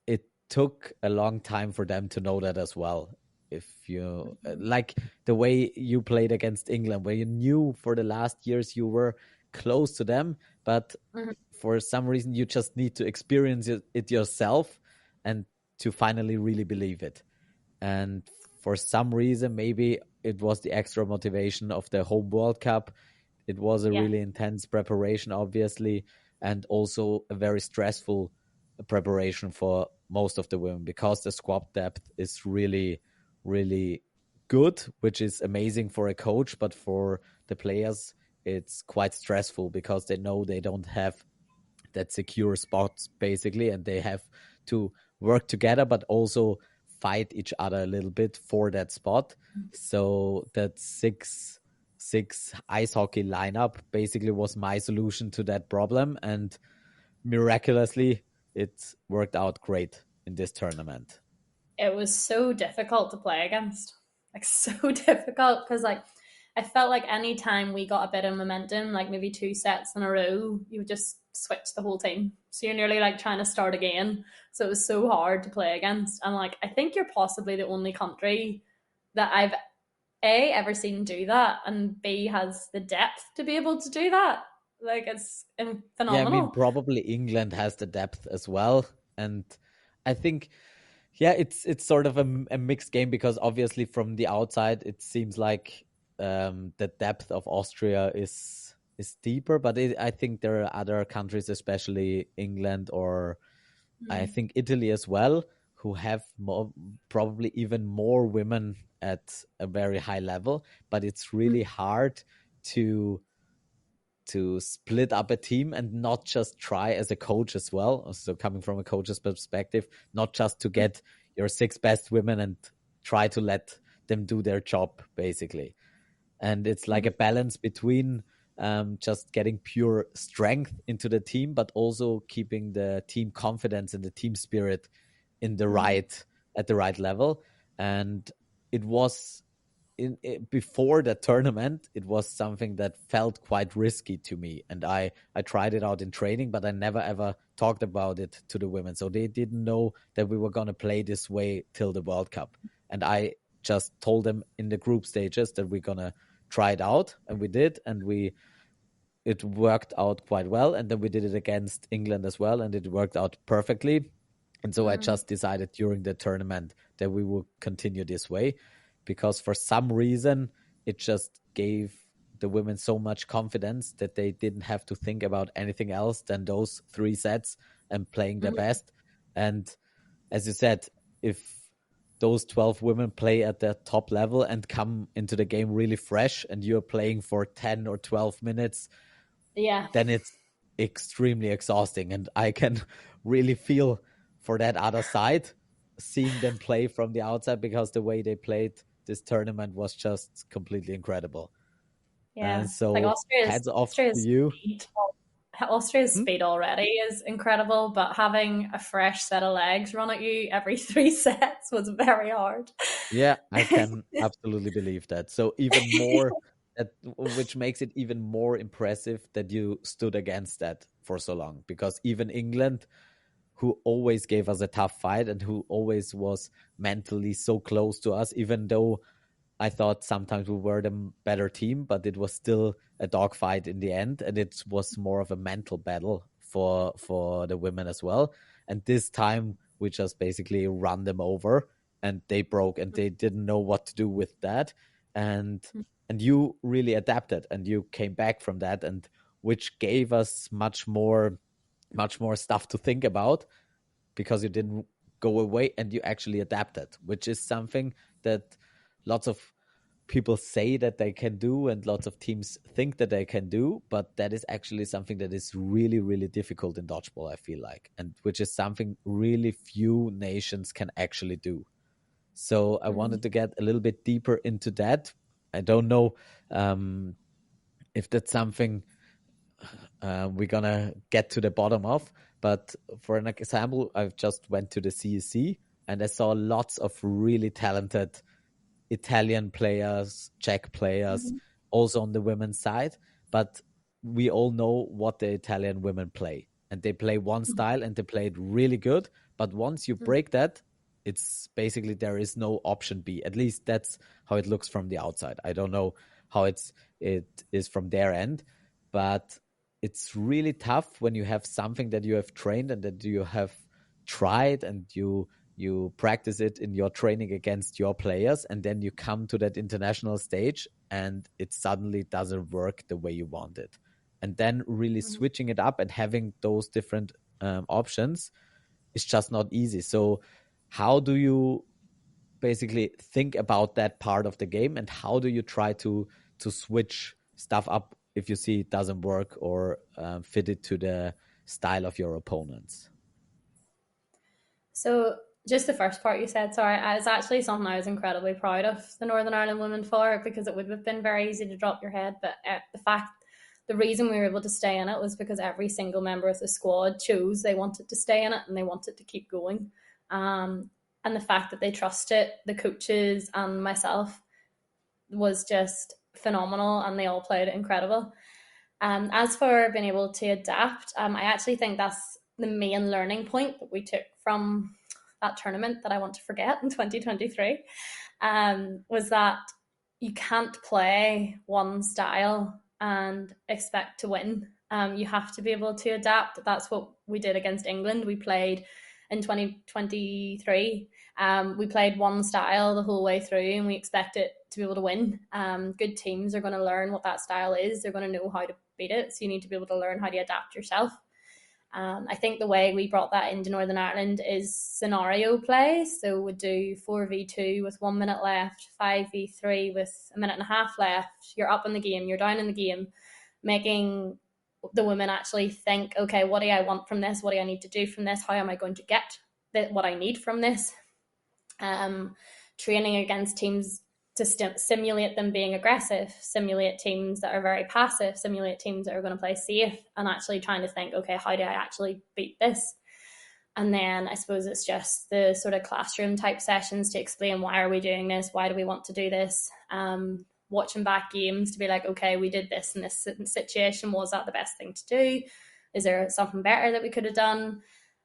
it took a long time for them to know that as well. If you like the way you played against England, where you knew for the last years you were close to them, but mm-hmm, for some reason you just need to experience it yourself and to finally really believe it. And for some reason, maybe it was the extra motivation of the home World Cup. It was a yeah. really intense preparation, obviously, and also a very stressful preparation for most of the women, because the squad depth is really, really good, which is amazing for a coach. But for the players, it's quite stressful because they know they don't have that secure spots basically, and they have to work together but also fight each other a little bit for that spot. So that six ice hockey lineup basically was my solution to that problem, and miraculously it worked out great in this tournament. It was so difficult to play against. Like, so difficult, because like I felt like any time we got a bit of momentum, like maybe two sets in a row, you would just switch the whole team. So you're nearly like trying to start again. So it was so hard to play against. And like, I think you're possibly the only country that I've A ever seen do that, and B has the depth to be able to do that. Like, it's Yeah, I mean, phenomenal. probably England has the depth as well, and I think, yeah, it's sort of a mixed game, because obviously from the outside it seems like the depth of Austria is deeper, but I think there are other countries, especially England or I Mm, think Italy as well, who have more, probably even more women at a very high level. But it's mm, really hard to split up a team and not just try as a coach as well. So coming from a coach's perspective, not just to get your six best women and try to let them do their job basically. And it's like a mm, balance between just getting pure strength into the team, but also keeping the team confidence and the team spirit in the mm, right at the right level. And it was before the tournament, it was something that felt quite risky to me, and I tried it out in training, but I never ever talked about it to the women, so they didn't know that we were going to play this way till the World Cup. And I just told them in the group stages that we're going to try it out, and we did, and we it worked out quite well. And then we did it against England as well, and it worked out perfectly. And so I mm, just decided during the tournament that we will continue this way, because for some reason it just gave the women so much confidence that they didn't have to think about anything else than those 3 sets and playing their Mhm. best. And as you said, if those 12 women play at their top level and come into the game really fresh and you're playing for 10 or 12 minutes, Yeah. then it's extremely exhausting. And I can really feel for that other side, seeing them play from the outside, because the way they played this tournament was just completely incredible. Yeah. Like So hats off to you. Austria's Hmm? speed already is incredible, but having a fresh set of legs run at you every 3 sets was very hard. Yeah, I can absolutely believe that. So even more, that which makes it even more impressive that you stood against that for so long. Because even England, who always gave us a tough fight and who always was mentally so close to us, even though I thought sometimes we were the better team, but it was still a dogfight in the end, and it was more of a mental battle for the women as well. And this time we just basically run them over, and they broke, and they didn't know what to do with that. And and you really adapted, and you came back from that, and which gave us much more stuff to think about, because you didn't go away and you actually adapted, which is something that lots of people say that they can do and lots of teams think that they can do, but that is actually something that is really, really difficult in dodgeball, I feel like, and which is something really few nations can actually do. So I Mhm. wanted to get a little bit deeper into that. I don't know um, if that's something we're gonna get to the bottom of. But for an example, I've just went to the CEC and I saw lots of really talented Italian players, Czech players, Mhm. also on the women's side. But we all know what the Italian women play. And they play one style and they play it really good. But once you Mhm. break that, it's basically there is no option B. At least that's how it looks from the outside. I don't know how it is from their end, but it's really tough when you have something that you have trained and that you have tried and you practice it in your training against your players, and then you come to that international stage and it suddenly doesn't work the way you want it. And then really Mhm. switching it up and having those different options is just not easy. So how do you basically think about that part of the game, and how do you try to switch stuff up if you see it doesn't work or fit it to the style of your opponents? So, just the first part you said, sorry, it's actually something I was incredibly proud of the Northern Ireland women for, because it would have been very easy to drop your head. But the reason we were able to stay in it was because every single member of the squad chose they wanted to stay in it and they wanted to keep going. Um, and the fact that they trusted the coaches and myself was just phenomenal, and they all played incredible. As for being able to adapt, I actually think that's the main learning point that we took from that tournament that I want to forget in 2023, was that you can't play one style and expect to win. You have to be able to adapt. That's what we did against England. We played in 2023. We played one style the whole way through, and we expect it to be able to win. Good teams are going to learn what that style is. They're going to know how to beat it. So you need to be able to learn how to adapt yourself. I think the way we brought that into Northern Ireland is scenario play. So we'd do 4v2 with 1 minute left, 5v3 with a minute and a half left. You're up in the game, you're down in the game, making the women actually think, okay, what do I want from this? What do I need to do from this? How am I going to get what I need from this? um, Training against teams to simulate them being aggressive, simulate teams that are very passive, simulate teams that are going to play safe, and actually trying to think, okay, how do I actually beat this? And then I suppose it's just the sort of classroom type sessions to explain why are we doing this, why do we want to do this, watching back games to be like, okay, we did this in this situation, was that the best thing to do, is there something better that we could have done?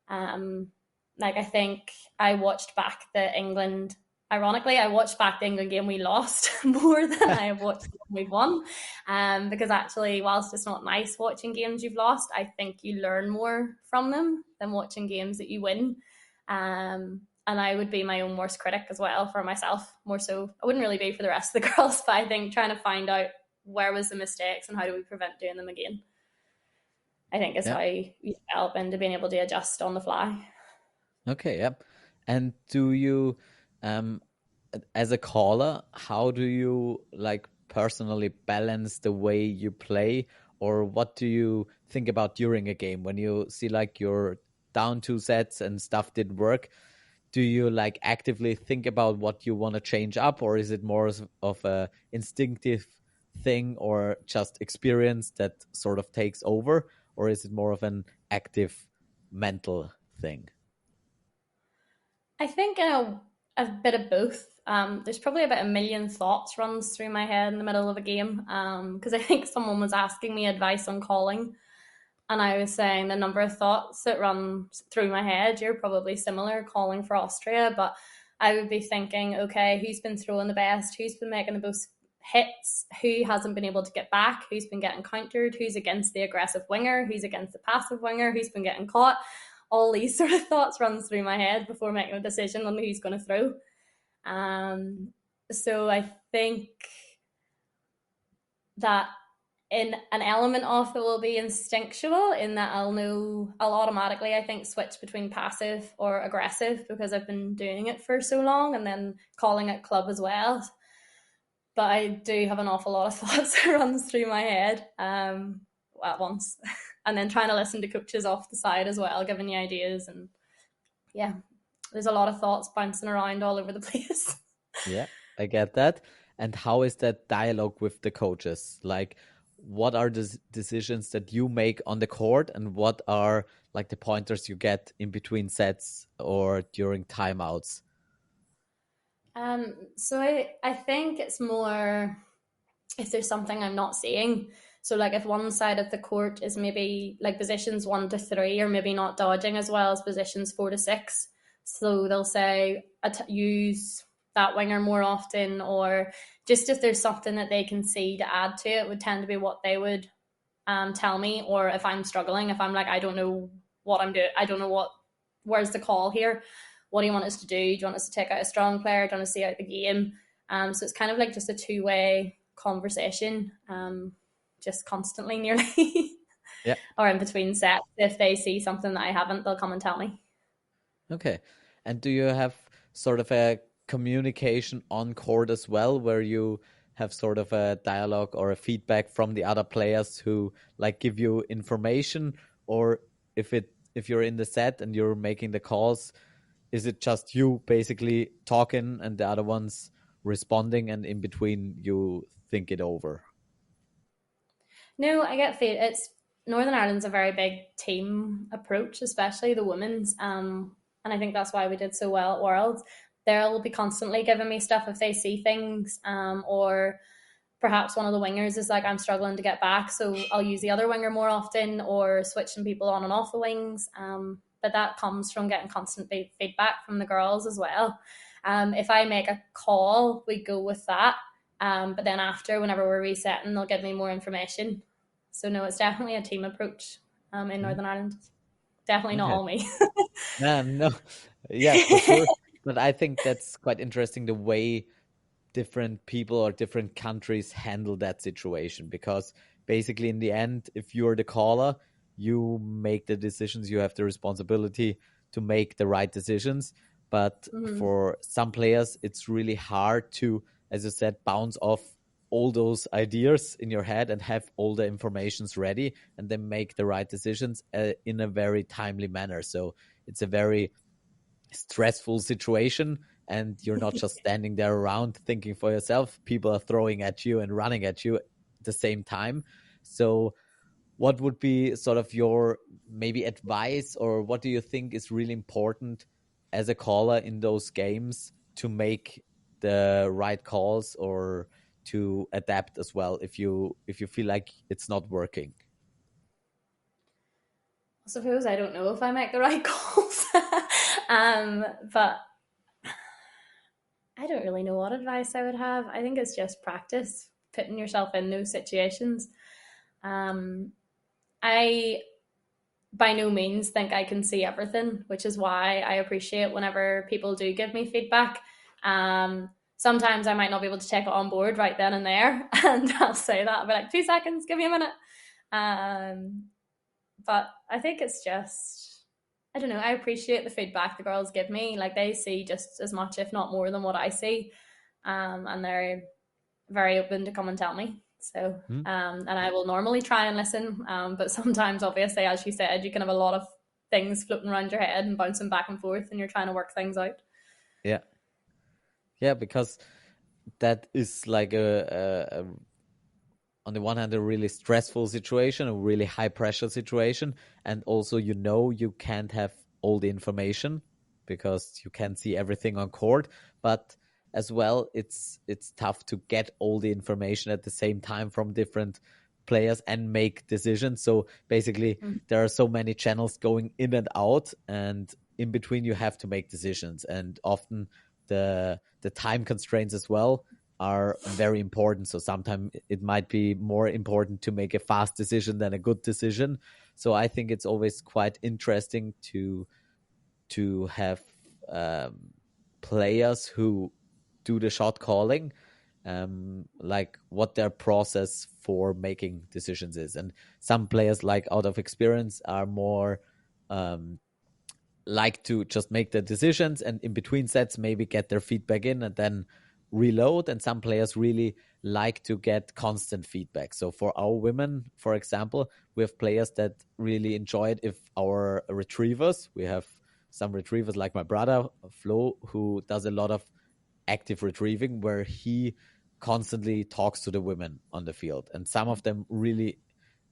um, like I think I watched back the England. Ironically, I watched back the England game we lost more than I have watched the one we've won. Because actually, whilst it's not nice watching games you've lost, I think you learn more from them than watching games that you win. and I would be my own worst critic as well for myself, more so. I wouldn't really be for the rest of the girls, but I think trying to find out where was the mistakes and how do we prevent doing them again, I think is Yeah. how you develop into being able to adjust on the fly. Okay, yeah. And do you, um, as a caller, how do you like personally balance the way you play, or what do you think about during a game when you see like you're down 2 sets and stuff didn't work? Do you like actively think about what you want to change up, or is it more of a instinctive thing or just experience that sort of takes over, or is it more of an active mental thing? I think a bit of both. There's probably about a million thoughts runs through my head in the middle of a game. Because I think someone was asking me advice on calling, and I was saying the number of thoughts that run through my head. You're probably similar calling for Austria, but I would be thinking, okay, who's been throwing the best? Who's been making the most hits? Who hasn't been able to get back? Who's been getting countered? Who's against the aggressive winger? Who's against the passive winger? Who's been getting caught? All these sort of thoughts runs through my head before making a decision on who's going to throw. Um, so I think that in an element of it will be instinctual in that I'll automatically, I think, switch between passive or aggressive because I've been doing it for so long, and then calling it club as well. But I do have an awful lot of thoughts that runs through my head at once, and then trying to listen to coaches off the side as well, giving you ideas. And yeah, there's a lot of thoughts bouncing around all over the place. Yeah, I get that. And how is that dialogue with the coaches? Like, what are the decisions that you make on the court, and what are like the pointers you get in between sets or during timeouts? So I think it's more if there's something I'm not seeing. So like if one side of the court is maybe like positions 1 to 3, or maybe not dodging as well as positions 4 to 6, so they'll say use that winger more often, or just if there's something that they can see to add to it would tend to be what they would tell me. Or if I'm struggling, if I'm like I don't know what I'm doing, I don't know where's the call here, what do you want us to do you want us to take out a strong player, do you want to see out the game. So it's kind of like just a two-way conversation, just constantly nearly. Yeah. Or in between sets, if they see something that I haven't, they'll come and tell me. Okay. And do you have sort of a communication on court as well, where you have sort of a dialogue or a feedback from the other players who like give you information? Or if you're in the set and you're making the calls, is it just you basically talking and the other ones responding, and in between you think it over? No, I get fed. It's Northern Ireland's a very big team approach, especially the women's. And I think that's why we did so well at Worlds. They'll be constantly giving me stuff if they see things, or perhaps one of the wingers is like I'm struggling to get back, so I'll use the other winger more often, or switching people on and off the wings. But that comes from getting constant feedback from the girls as well. If I make a call, we go with that. But then after, whenever we're resetting, they'll give me more information. So no, it's definitely a team approach in Mhm. Northern Ireland. Definitely not Okay. all me. No, yeah, for sure. But I think that's quite interesting the way different people or different countries handle that situation, because basically in the end, if you're the caller, you make the decisions, you have the responsibility to make the right decisions. But Mm-hmm. for some players, it's really hard to, as I said, bounce off all those ideas in your head and have all the informations ready and then make the right decisions in a very timely manner. So it's a very stressful situation, and you're not just standing there around thinking for yourself. People are throwing at you and running at you at the same time. So what would be sort of your maybe advice, or what do you think is really important as a caller in those games to make the right calls, or to adapt as well if you feel like it's not working? I suppose I don't know if I make the right calls. But I don't really know what advice I would have. I think it's just practice, putting yourself in those situations. Um, I by no means think I can see everything, which is why I appreciate whenever people do give me feedback. Sometimes I might not be able to take it on board right then and there, and I'll say that. I'll be like, 2 seconds, give me a minute. Um, but I think it's just, I don't know, I appreciate the feedback the girls give me. Like, they see just as much, if not more, than what I see. And they're very open to come and tell me. So, Hmm? and I will normally try and listen, but sometimes, obviously, as you said, you can have a lot of things floating around your head and bouncing back and forth, and you're trying to work things out. Yeah, yeah, because that is like on the one hand a really stressful situation, a really high pressure situation, and also you can't have all the information because you can't see everything on court, but as well it's tough to get all the information at the same time from different players and make decisions. So basically Mm. there are so many channels going in and out, and in between you have to make decisions, and often the time constraints as well are very important. So sometimes it might be more important to make a fast decision than a good decision. So I think it's always quite interesting to have um, players who do the shot calling, like what their process for making decisions is. And some players, like out of experience, are more um, like to just make the decisions and in between sets maybe get their feedback in and then reload. And some players really like to get constant feedback. So for our women, for example, we have players that really enjoy it if our retrievers, we have some retrievers like my brother Flo, who does a lot of active retrieving where he constantly talks to the women on the field, and some of them really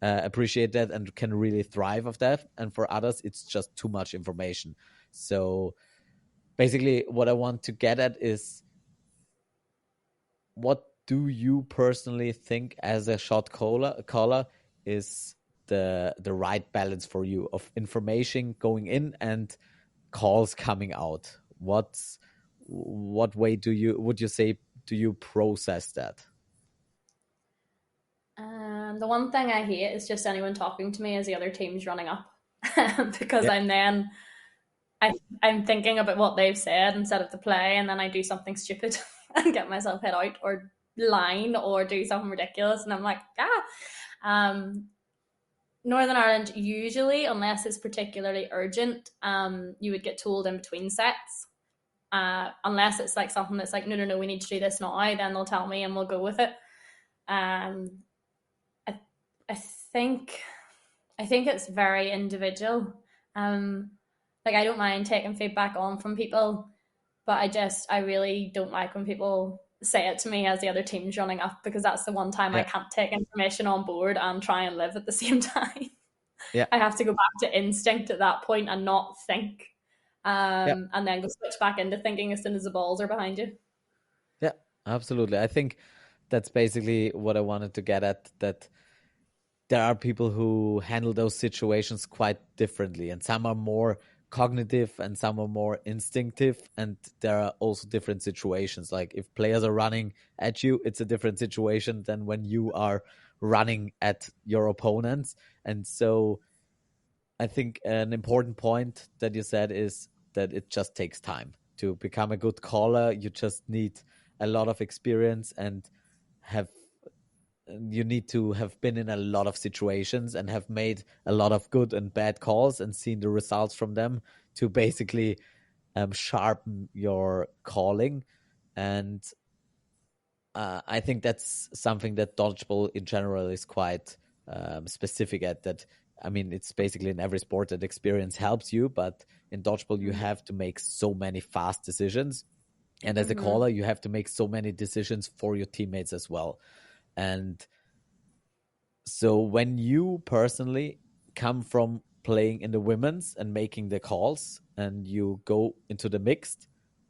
appreciate that and can really thrive of that, and for others it's just too much information. So basically what I want to get at is, what do you personally think as a caller is the right balance for you of information going in and calls coming out? What way would you say do you process that? The one thing I hate is just anyone talking to me as the other team's running up, because Yeah, I'm thinking about what they've said instead of the play, and then I do something stupid and get myself hit out or line or do something ridiculous, and I'm like, ah. Um, Northern Ireland usually, unless it's particularly urgent, you would get told in between sets. Unless it's like something that's like, no, no, no, we need to do this now, then they'll tell me and we'll go with it. Um, I, I think I think it's very individual. Um, like, I don't mind taking feedback on from people, but I really don't like when people say it to me as the other team's running up, because that's the one time I yeah, can't take information on board and try and live at the same time. yeah, I have to go back to instinct at that point and not think, yeah, and then go switch back into thinking as soon as the balls are behind you. yeah, absolutely. I think that's basically what I wanted to get at, that there are people who handle those situations quite differently, and some are more cognitive and some are more instinctive, and there are also different situations. Like if players are running at you, it's a different situation than when you are running at your opponents. And so I think an important point that you said is that it just takes time to become a good caller. You just need a lot of experience and have you need to have been in a lot of situations and have made a lot of good and bad calls and seen the results from them to basically sharpen your calling. And I think that's something that dodgeball in general is quite specific at. That, I mean, it's basically in every sport that experience helps you, but in dodgeball you Mm-hmm. have to make so many fast decisions, and as a Mm-hmm. caller you have to make so many decisions for your teammates as well. And so when you personally come from playing in the women's and making the calls and you go into the mixed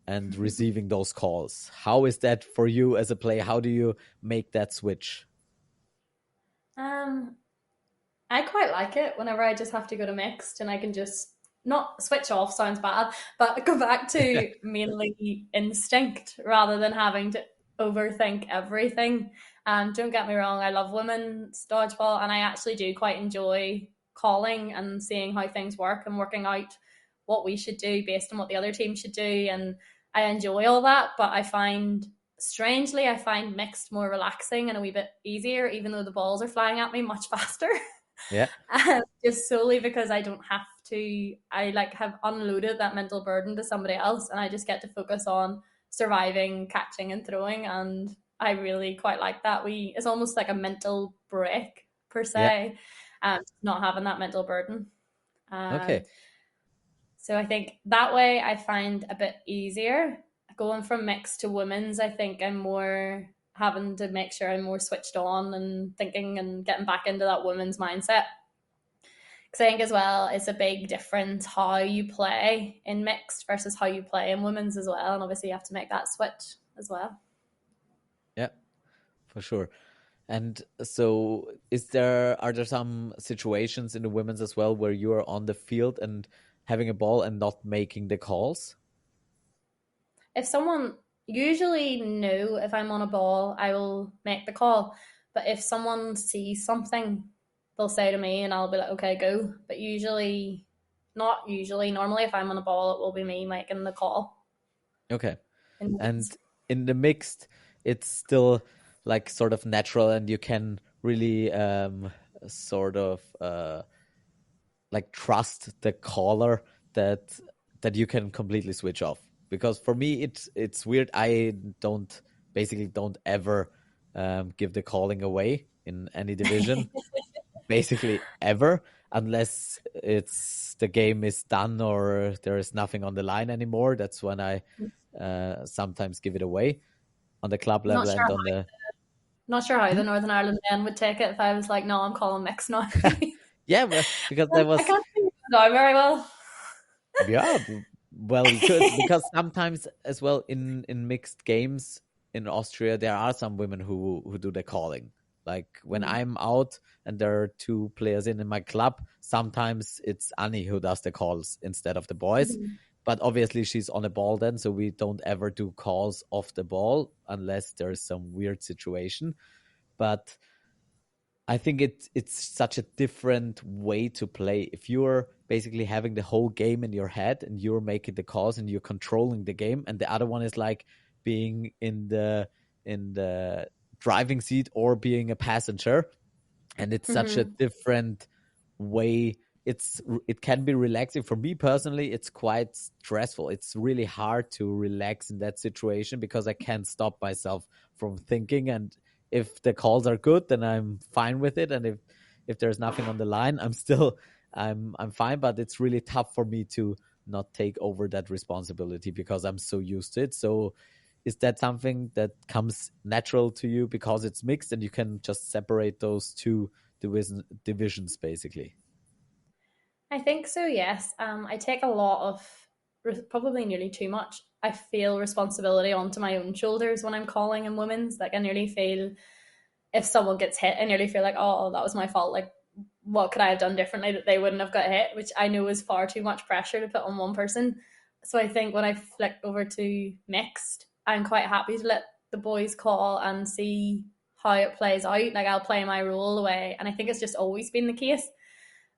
and receiving those calls, how is that for you as a player? How do you make that switch? Um, I quite like it whenever I just have to go to mixed and I can just not switch off, sounds bad, but go back to mainly instinct rather than having to overthink everything. Don't get me wrong, I love women's dodgeball and I actually do quite enjoy. calling and seeing how things work and working out what we should do based on what the other team should do. And I enjoy all that, but strangely, I find mixed more relaxing and a wee bit easier, even though the balls are flying at me much faster. Yeah, Just solely because I don't have to, I like have unloaded that mental burden to somebody else, and I just get to focus on surviving, catching, and throwing. And I really quite like that. It's almost like a mental break per yeah. se, not having that mental burden. Um, Okay, so I think that way I find a bit easier going from mixed to women's. I think I'm more having to make sure I'm more switched on and thinking and getting back into that women's mindset. Because I think as well, it's a big difference how you play in mixed versus how you play in women's as well. And obviously, you have to make that switch as well. yeah, for sure. And so, are there some situations in the women's as well where you are on the field and having a ball and not making the calls? If someone usually know if I'm on a ball, I will make the call. But if someone sees something, they'll say to me, and I'll be like, okay, go. But usually, not usually. Normally, if I'm on a ball, it will be me making the call. Okay. In And women's. in the mixed, it's still like sort of natural, and you can really sort of like trust the caller that you can completely switch off. Because for me, it's weird. I don't ever give the calling away in any division, basically ever, unless it's the game is done or there is nothing on the line anymore. That's when I sometimes give it away on the club Not level sure. and on the. Not sure how Hmm? the Northern Ireland men would take it if I was like, no, I'm calling mix now. Yeah, because there I was. can't see it now very well. Yeah, well, you could, because sometimes as well in mixed games in Austria there are some women who do the calling. Like when Mm-hmm. I'm out and there are two players in my club, sometimes it's Annie who does the calls instead of the boys. Mm-hmm. But obviously she's on a ball then, so we don't ever do calls off the ball unless there's some weird situation. But I think it's such a different way to play. If you're basically having the whole game in your head and you're making the calls and you're controlling the game, and the other one is like being in the driving seat or being a passenger, and it's such a Mm-hmm. different way. It can be relaxing. For me personally, it's quite stressful. It's really hard to relax in that situation because I can't stop myself from thinking. And if the calls are good, then I'm fine with it. And if there's nothing on the line, I'm fine. But it's really tough for me to not take over that responsibility because I'm so used to it. So is that something that comes natural to you because it's mixed and you can just separate those two divisions basically? I think so, yes. I take a lot of, probably nearly too much. I feel responsibility onto my own shoulders when I'm calling in women's. Like, I nearly feel if someone gets hit, I nearly feel like, oh, that was my fault. Like, what could I have done differently that they wouldn't have got hit? Which I know is far too much pressure to put on one person. So I think when I flick over to mixed, I'm quite happy to let the boys call and see how it plays out. Like, I'll play my role away. And I think it's just always been the case.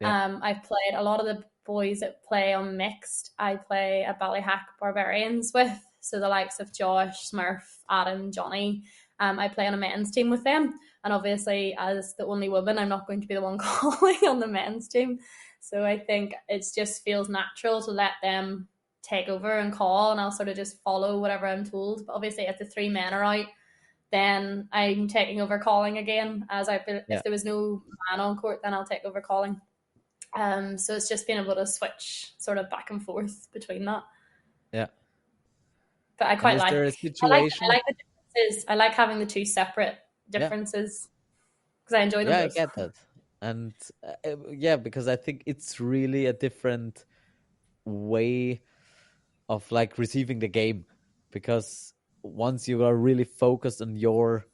Yeah, I've played a lot of the boys that play on mixed. I play a Ballyhack Barbarians with, so the likes of Josh, Smurf, Adam, Johnny. I play on a men's team with them, and obviously, as the only woman, I'm not going to be the one calling on the men's team. So I think it just feels natural to let them take over and call, and I'll sort of just follow whatever I'm told. But obviously, if the three men are out, then I'm taking over calling again. yeah, If there was no man on court, then I'll take over calling. So it's just being able to switch sort of back and forth between that. yeah. But And is there a I situation? like the differences. I like having the two separate Yeah, differences because I enjoy them yeah, I both. get that. And yeah, because I think it's really a different way of like receiving the game, because once you are really focused on your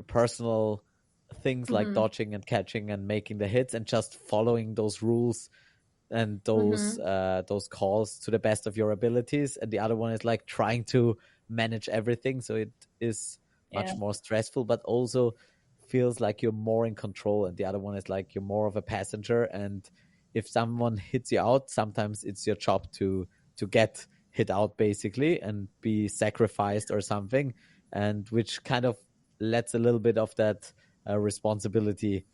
personal things like Mm-hmm. dodging and catching and making the hits and just following those rules and Mm-hmm. those calls to the best of your abilities, and the other one is like trying to manage everything, so it is Yeah. much more stressful, but also feels like you're more in control, and the other one is like you're more of a passenger. And if someone hits you out, sometimes it's your job to get hit out basically and be sacrificed or something, and which kind of lets a little bit of that responsibility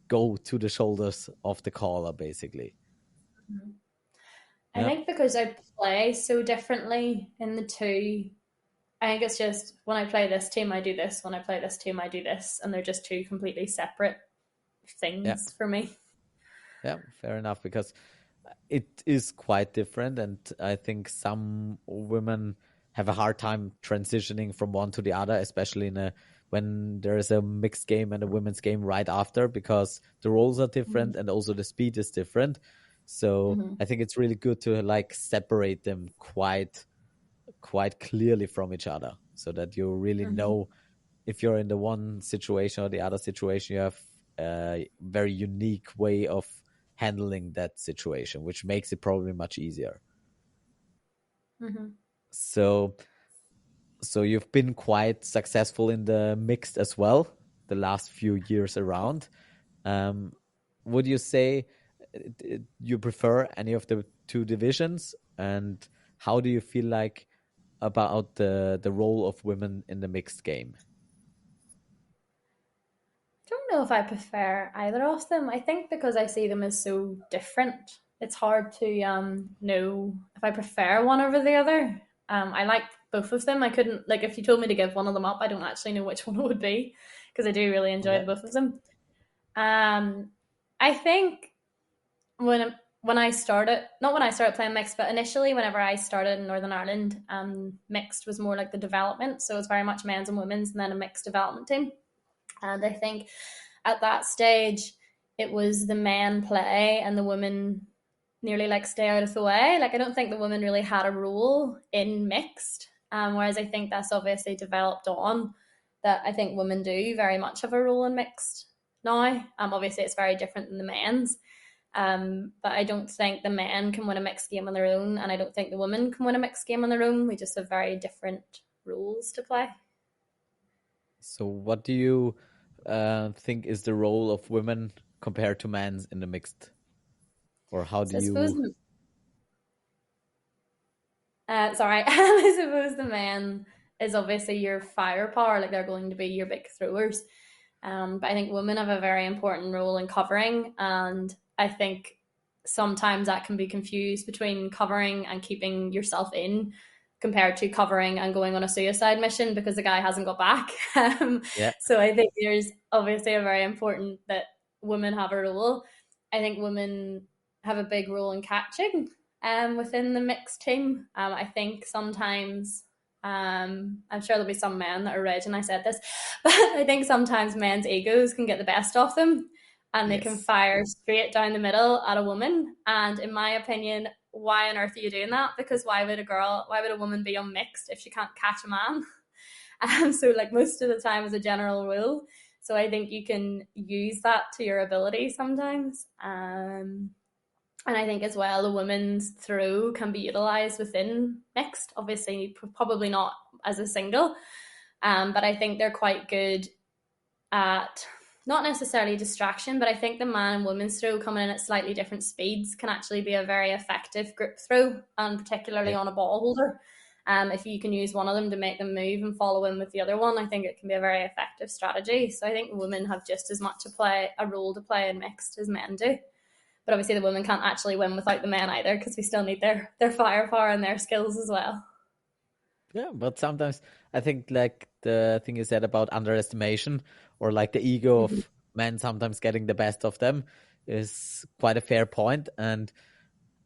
go to the shoulders of the caller basically. I Yeah, think because I play so differently in the two, I think it's just when I play this team, I do this. When I play this team, I do this. And they're just two completely separate yeah, things for me. yeah, fair enough, because it is quite different, and I think some women have a hard time transitioning from one to the other, especially in a when there is a mixed game and a women's game right after, because the roles are different and also the speed is different. So Mm-hmm. I think it's really good to like separate them quite clearly from each other, so that you really Mm-hmm. know if you're in the one situation or the other situation, you have a very unique way of handling that situation, which makes it probably much easier. Mm-hmm. So, so you've been quite successful in the mixed as well, the last few years around. Um, would you say you prefer any of the two divisions, and how do you feel like about the role of women in the mixed game? Don't know if I prefer either of them. I think because I see them as so different, it's hard to know if I prefer one over the other. I like both of them. I couldn't like if you told me to give one of them up, I don't actually know which one it would be because I do really enjoy Okay. the both of them. Um, I think when I started, not when I started playing mixed, but initially whenever I started in Northern Ireland, mixed was more like the development, so it's very much men's and women's, and then a mixed development team. And I think at that stage, it was the men play and the women nearly like stay out of the way. Like I don't think the women really had a role in mixed, whereas I think that's obviously developed on that. I think women do very much have a role in mixed now. Obviously, it's very different than the men's. But I don't think the men can win a mixed game on their own, and I don't think the women can win a mixed game on their own. We just have very different roles to play. So, what do you think is the role of women compared to men's in the mixed, or how do So I suppose you? sorry, I suppose the men is obviously your firepower, like they're going to be your big throwers. But I think women have a very important role in covering, and I think sometimes that can be confused between covering and keeping yourself in compared to covering and going on a suicide mission because the guy hasn't got back. Yeah. So I think there's obviously a very important that women have a role. I think women have a big role in catching within the mixed team. I think sometimes I'm sure there'll be some men that are raging I said this, but I think sometimes men's egos can get the best of them and they can Yes. fire straight down the middle at a woman. And in my opinion, why on earth are you doing that? Because why would a woman be unmixed if she can't catch a man? And so, like most of the time, as a general rule. So I think you can use that to your ability sometimes. And I think as well, the women's throw can be utilized within mixed. Obviously, probably not as a single, but I think they're quite good at not necessarily distraction, but I think the man and women's throw coming in at slightly different speeds can actually be a very effective group throw, and particularly Yeah. on a ball holder. If you can use one of them to make them move and follow in with the other one, I think it can be a very effective strategy. So I think women have just as much a role to play in mixed as men do. But obviously, the women can't actually win without the men either because we still need their firepower and their skills as well. Yeah, but sometimes I think like the thing you said about underestimation, or like the ego Mm-hmm. of men sometimes getting the best of them, is quite a fair point. And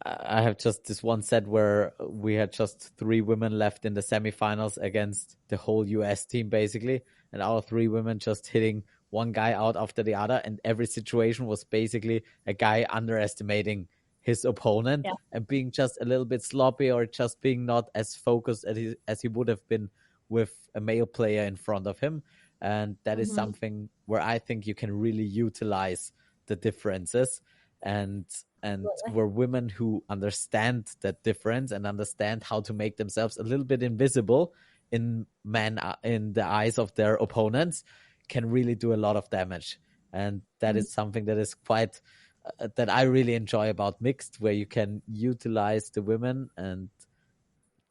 I have just this one set where we had just three women left in the semifinals against the whole US team, basically. And our three women just hitting one guy out after the other. And every situation was basically a guy underestimating his opponent Yeah. and being just a little bit sloppy, or just being not as focused as he would have been with a male player in front of him. And that is Mm-hmm. something where I think you can really utilize the differences, and Absolutely. were women who understand that difference and understand how to make themselves a little bit invisible in the eyes of their opponents, can really do a lot of damage. And that is something that is quite that I really enjoy about mixed, where you can utilize the women and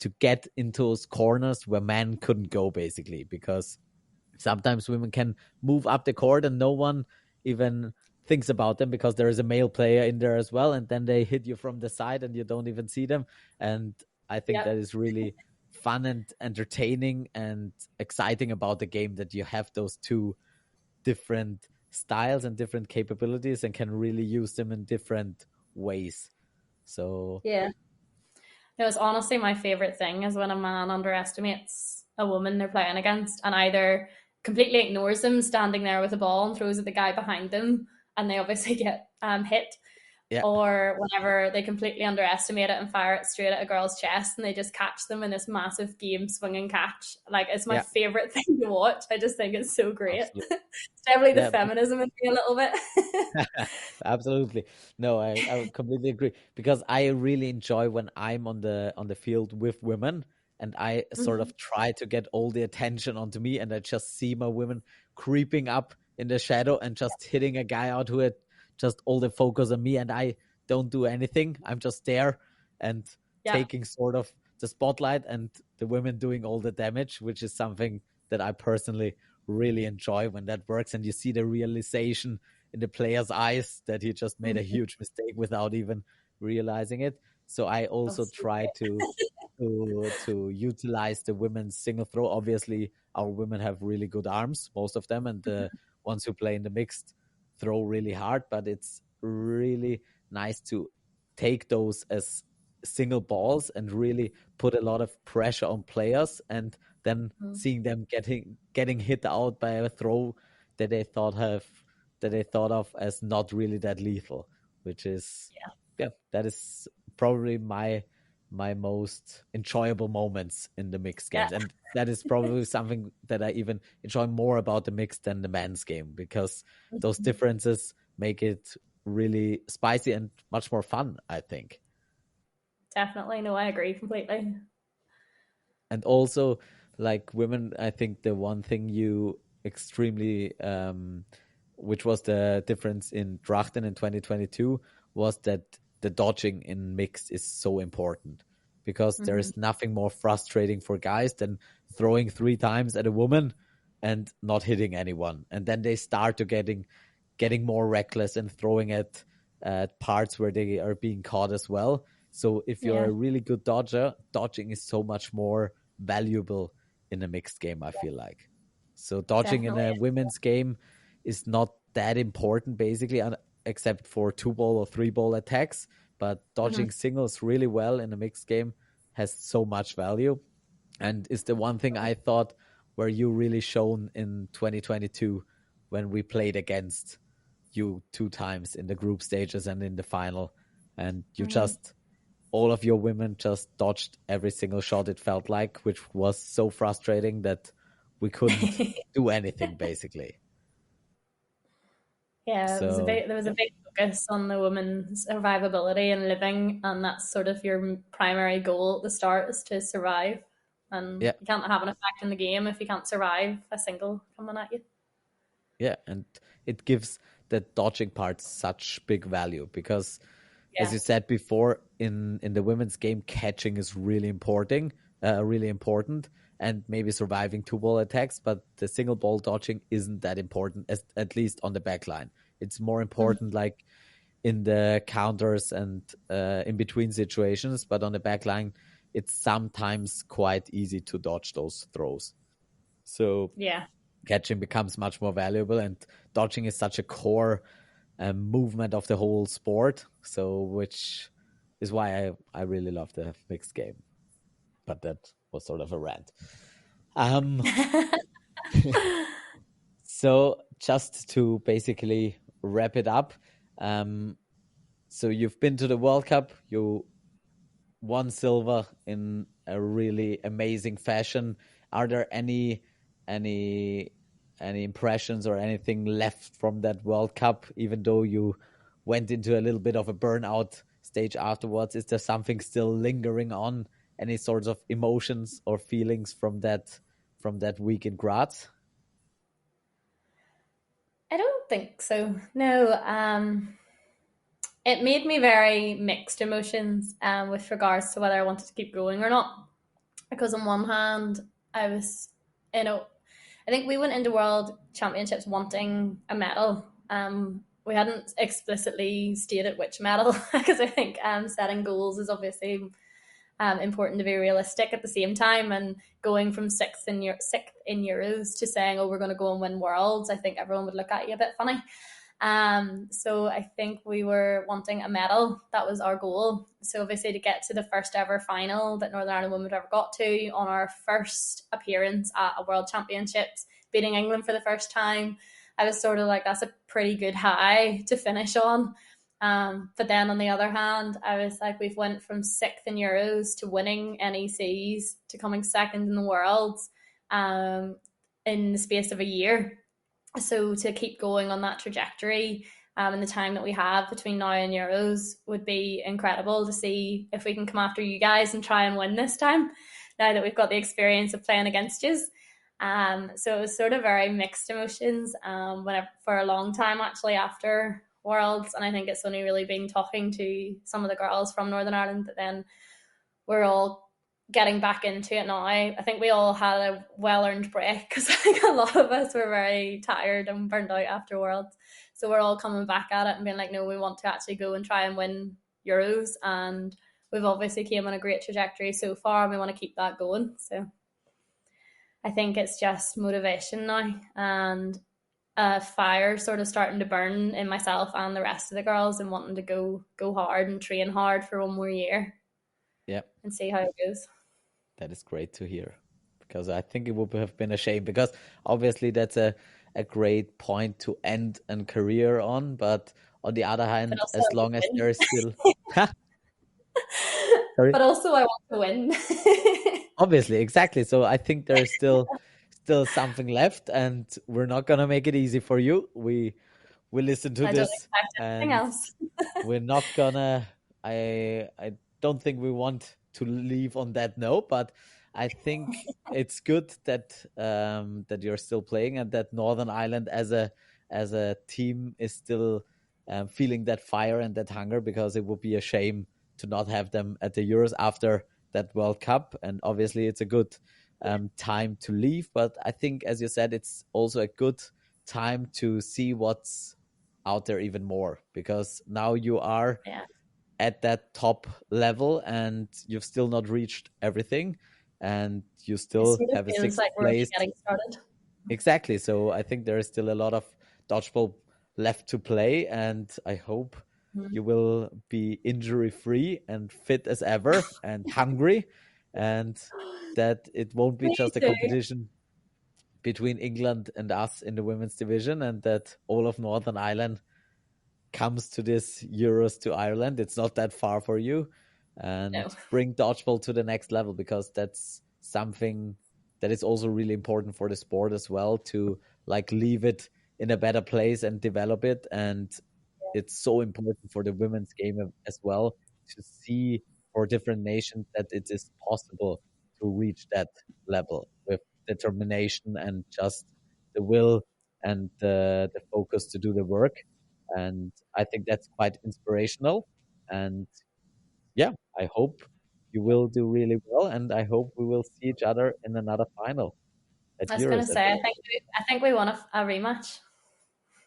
to get into those corners where men couldn't go, basically, because sometimes women can move up the court and no one even thinks about them because there is a male player in there as well, and then they hit you from the side and you don't even see them. And I think Yep. that is really fun and entertaining and exciting about the game, that you have those two different styles and different capabilities and can really use them in different ways. So Yeah. No, it's honestly my favorite thing is when a man underestimates a woman they're playing against and either completely ignores them standing there with a ball and throws at the guy behind them, and they obviously get hit, yeah, or whenever they completely underestimate it and fire it straight at a girl's chest and they just catch them in this massive game swinging catch. Like, it's my yeah, favorite thing to watch. I just think it's so great. absolutely. It's definitely the Yeah, feminism in me a little bit. absolutely. No, I would completely agree, because I really enjoy when I'm on the field with women and I sort Mhm. of try to get all the attention onto me, and I just see my women creeping up in the shadow and just hitting a guy out who had just all the focus on me, and I don't do anything. I'm just there and Yeah. taking sort of the spotlight, and the women doing all the damage, which is something that I personally really enjoy when that works, and you see the realization in the player's eyes that he just made a Mhm. huge mistake without even realizing it. So I Oh, also so try to utilize the women's single throw. Obviously, our women have really good arms, most of them, and the ones who play in the mixed throw really hard. But it's really nice to take those as single balls and really put a lot of pressure on players, and then great. seeing them getting hit out by a throw that they thought have that they thought of as not really that lethal, which is, yeah, that is probably my most enjoyable moments in the mixed Yeah. games. And that is probably something that I even enjoy more about the mixed than the men's game, because those differences make it really spicy and much more fun, I think. Definitely. No, I agree completely. And also, like women, I think the one thing you extremely which was the difference in Drachten in 2022, was that the dodging in mixed is so important, because there Hmm. is nothing more frustrating for guys than throwing 3 times at a woman and not hitting anyone, and then they start to getting more reckless and throwing at parts where they are being caught as well. So if you're Yeah, a really good dodger, dodging is so much more valuable in a mixed game, I feel like. So dodging in definitely. a women's game is not that important, basically, except for 2 ball or 3 ball attacks. But Hmm. dodging singles really well in a mixed game has so much value, and is the one thing I thought where you really shown in 2022 when we played against you 2 times in the group stages and in the final, and you Hmm. just all of your women just dodged every single shot, it felt like, which was so frustrating that we couldn't do anything, basically. Yeah, it was a So big, there was a yeah, big focus on the woman's survivability and living, and that's sort of your primary goal at the start, is to survive. And yeah, you can't have an effect in the game if you can't survive a single coming at you. yeah, and it gives the dodging part such big value, because as Yeah. you said before, in the women's game, catching is really important, and maybe surviving 2 ball attacks. But the single ball dodging isn't that important, as at least on the back line. It's more Mhm. important, like in the counters and in between situations. But on the back line, it's sometimes quite easy to dodge those throws. So Yeah. catching becomes much more valuable, and dodging is such a core movement of the whole sport. So, which is why I really love the mixed game. But that was sort of a rant. Um, so just to basically wrap it up, um, so you've been to the World Cup, you won silver in a really amazing fashion. Are there any any impressions or anything left from that World Cup, even though you went into a little bit of a burnout stage afterwards? Is there something still lingering on? Any sorts of emotions or feelings from that week in Graz? don't think so. No, it made me very mixed emotions with regards to whether I wanted to keep going or not. Because on one hand, I was, you know, I think we went into World Championships wanting a medal. We hadn't explicitly stated which medal because I think setting goals is obviously important to be realistic at the same time. And going from sixth in Euros to saying, "Oh, we're going to go and win Worlds," I think everyone would look at you a bit funny. So I think we were wanting a medal. That was our goal. So obviously to get to the first ever final that Northern Ireland women ever got to on our first appearance at a World Championships, beating England for the first time, I was sort of like, that's a pretty good high to finish on. But then on the other hand, I was like, we've went from sixth in Euros to winning NECs to coming second in the Worlds in the space of a year. So to keep going on that trajectory in the time that we have between now and Euros would be incredible to see if we can come after you guys and try and win this time. Now that we've got the experience of playing against you, so it was sort of very mixed emotions. Whenever for a long time actually after Worlds, and I think it's only really been talking to some of the girls from Northern Ireland that then we're all getting back into it now. I think we all had a well-earned break because I think a lot of us were very tired and burned out after Worlds. So we're all coming back at it and being like, no, we want to actually go and try and win Euros. And we've obviously came on a great trajectory so far and we want to keep that going. So I think it's just motivation now and a fire sort of starting to burn in myself and the rest of the girls and wanting to go hard and train hard for one more year Yeah, and see how it goes. that is great to hear because I think it would have been a shame because obviously that's a great point to end a career on. But on the other But hand, also as I long want as to there win. is still, sorry, But also I want to win. obviously, exactly. So I think there is still something left, and we're not gonna make it easy for you. We listen to I don't this, expect anything and else. we're not gonna I don't think we want to leave on that note, but I think it's good that that you're still playing and that Northern Ireland as a team is still feeling that fire and that hunger, because it would be a shame to not have them at the Euros after that World Cup. And obviously it's a good time to leave, but I think, as you said, it's also a good time to see what's out there even more, because now you are Yeah. at that top level and you've still not reached everything, and you It still sort of have a feels sixth like we're just place. getting started. Exactly. So I think there is still a lot of dodgeball left to play, and I hope Mm. you will be injury free and fit as ever and hungry, and that it won't be Me just a too. competition between England and us in the women's division, and that all of Northern Ireland comes to this Euros to Ireland. It's not that far for you, No. and bring dodgeball to the next level, because that's something that is also really important for the sport as well, to like leave it in a better place and develop it. And it's so important for the women's game as well, to see for different nations that it is possible to reach that level with determination and just the will and the focus to do the work. And I think that's quite inspirational. And yeah, I hope you will do really well, and I hope we will see each other in another final at I was going to Euros at say, the I think we want a rematch.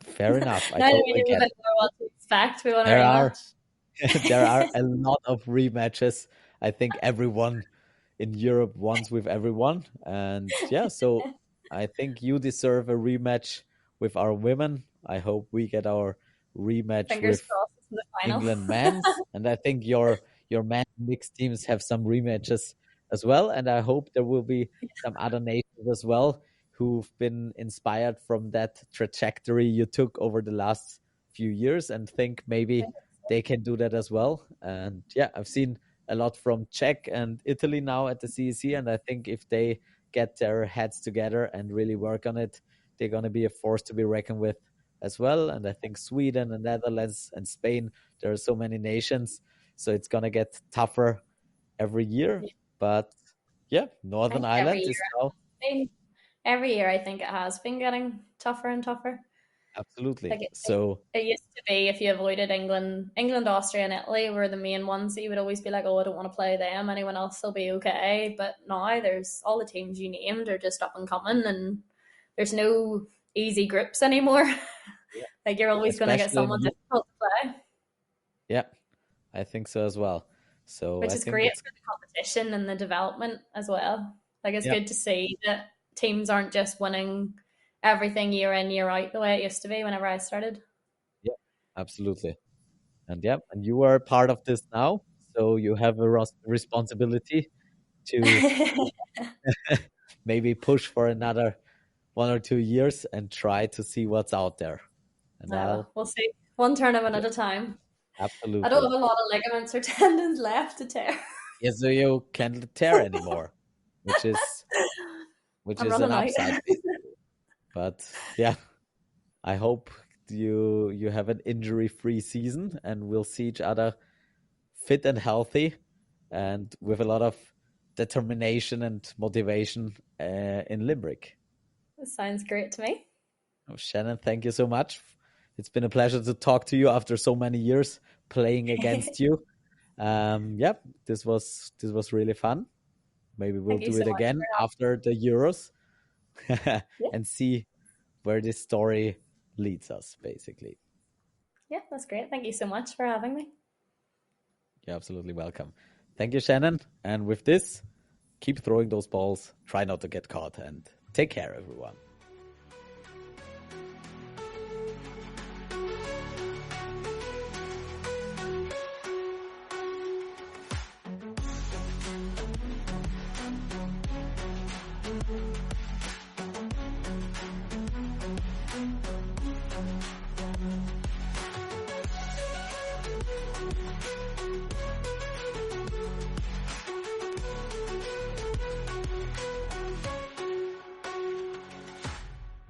fair enough. I Now that we totally know a get bit it. more what to expect, we want a There are rematch. there are a lot of rematches. I think everyone in Europe wants with everyone. And yeah, so I think you deserve a rematch with our women. I hope we get our rematch Fingers with crossed it's in the final. England men's. And I think your men mixed teams have some rematches as well. And I hope there will be some other nations as well who've been inspired from that trajectory you took over the last few years and think maybe they can do that as well. And yeah, I've seen a lot from Czech and Italy now at the CEC, and I think if they get their heads together and really work on it, they're going to be a force to be reckoned with as well. And I think Sweden and Netherlands and Spain, there are so many nations, so it's going to get tougher every year. But yeah, I Northern think every Ireland is now year, every year, I think it has been getting tougher and tougher. Absolutely. Like So it used to be if you avoided England, Austria, and Italy were the main ones that you would always be like, oh, I don't want to play them. Anyone else will be okay. But now there's all the teams you named are just up and coming, and there's no easy groups anymore. yeah, Like you're always going to get especially in someone difficult to play, yeah, I think so as well. So which I is think great it's for the competition and the development as well. Like it's yeah, good to see that teams aren't just winning everything year in year out the way it used to be whenever I started. yeah, absolutely. And yeah, and you are part of this now, so you have a responsibility to maybe push for another 1 or 2 years and try to see what's out there. And I'll We'll see. One tournament yeah, at a time. I don't absolutely. have a lot of ligaments or tendons left to tear. Yeah, so you can't tear anymore, which is which I'm is an running out. upside basically. But yeah, I hope you have an injury-free season and we'll see each other fit and healthy and with a lot of determination and motivation in Limerick. This sounds great to me. Oh, Shannon, thank you so much. It's been a pleasure to talk to you after so many years playing against you. Yeah, this was really fun. Maybe we'll Thank you do so it much again for having after the Euros me. and see where this story leads us, basically. Yeah, that's great. Thank you so much for having me. You're absolutely welcome. Thank you, Shannon. And with this, keep throwing those balls, try not to get caught, and take care, everyone.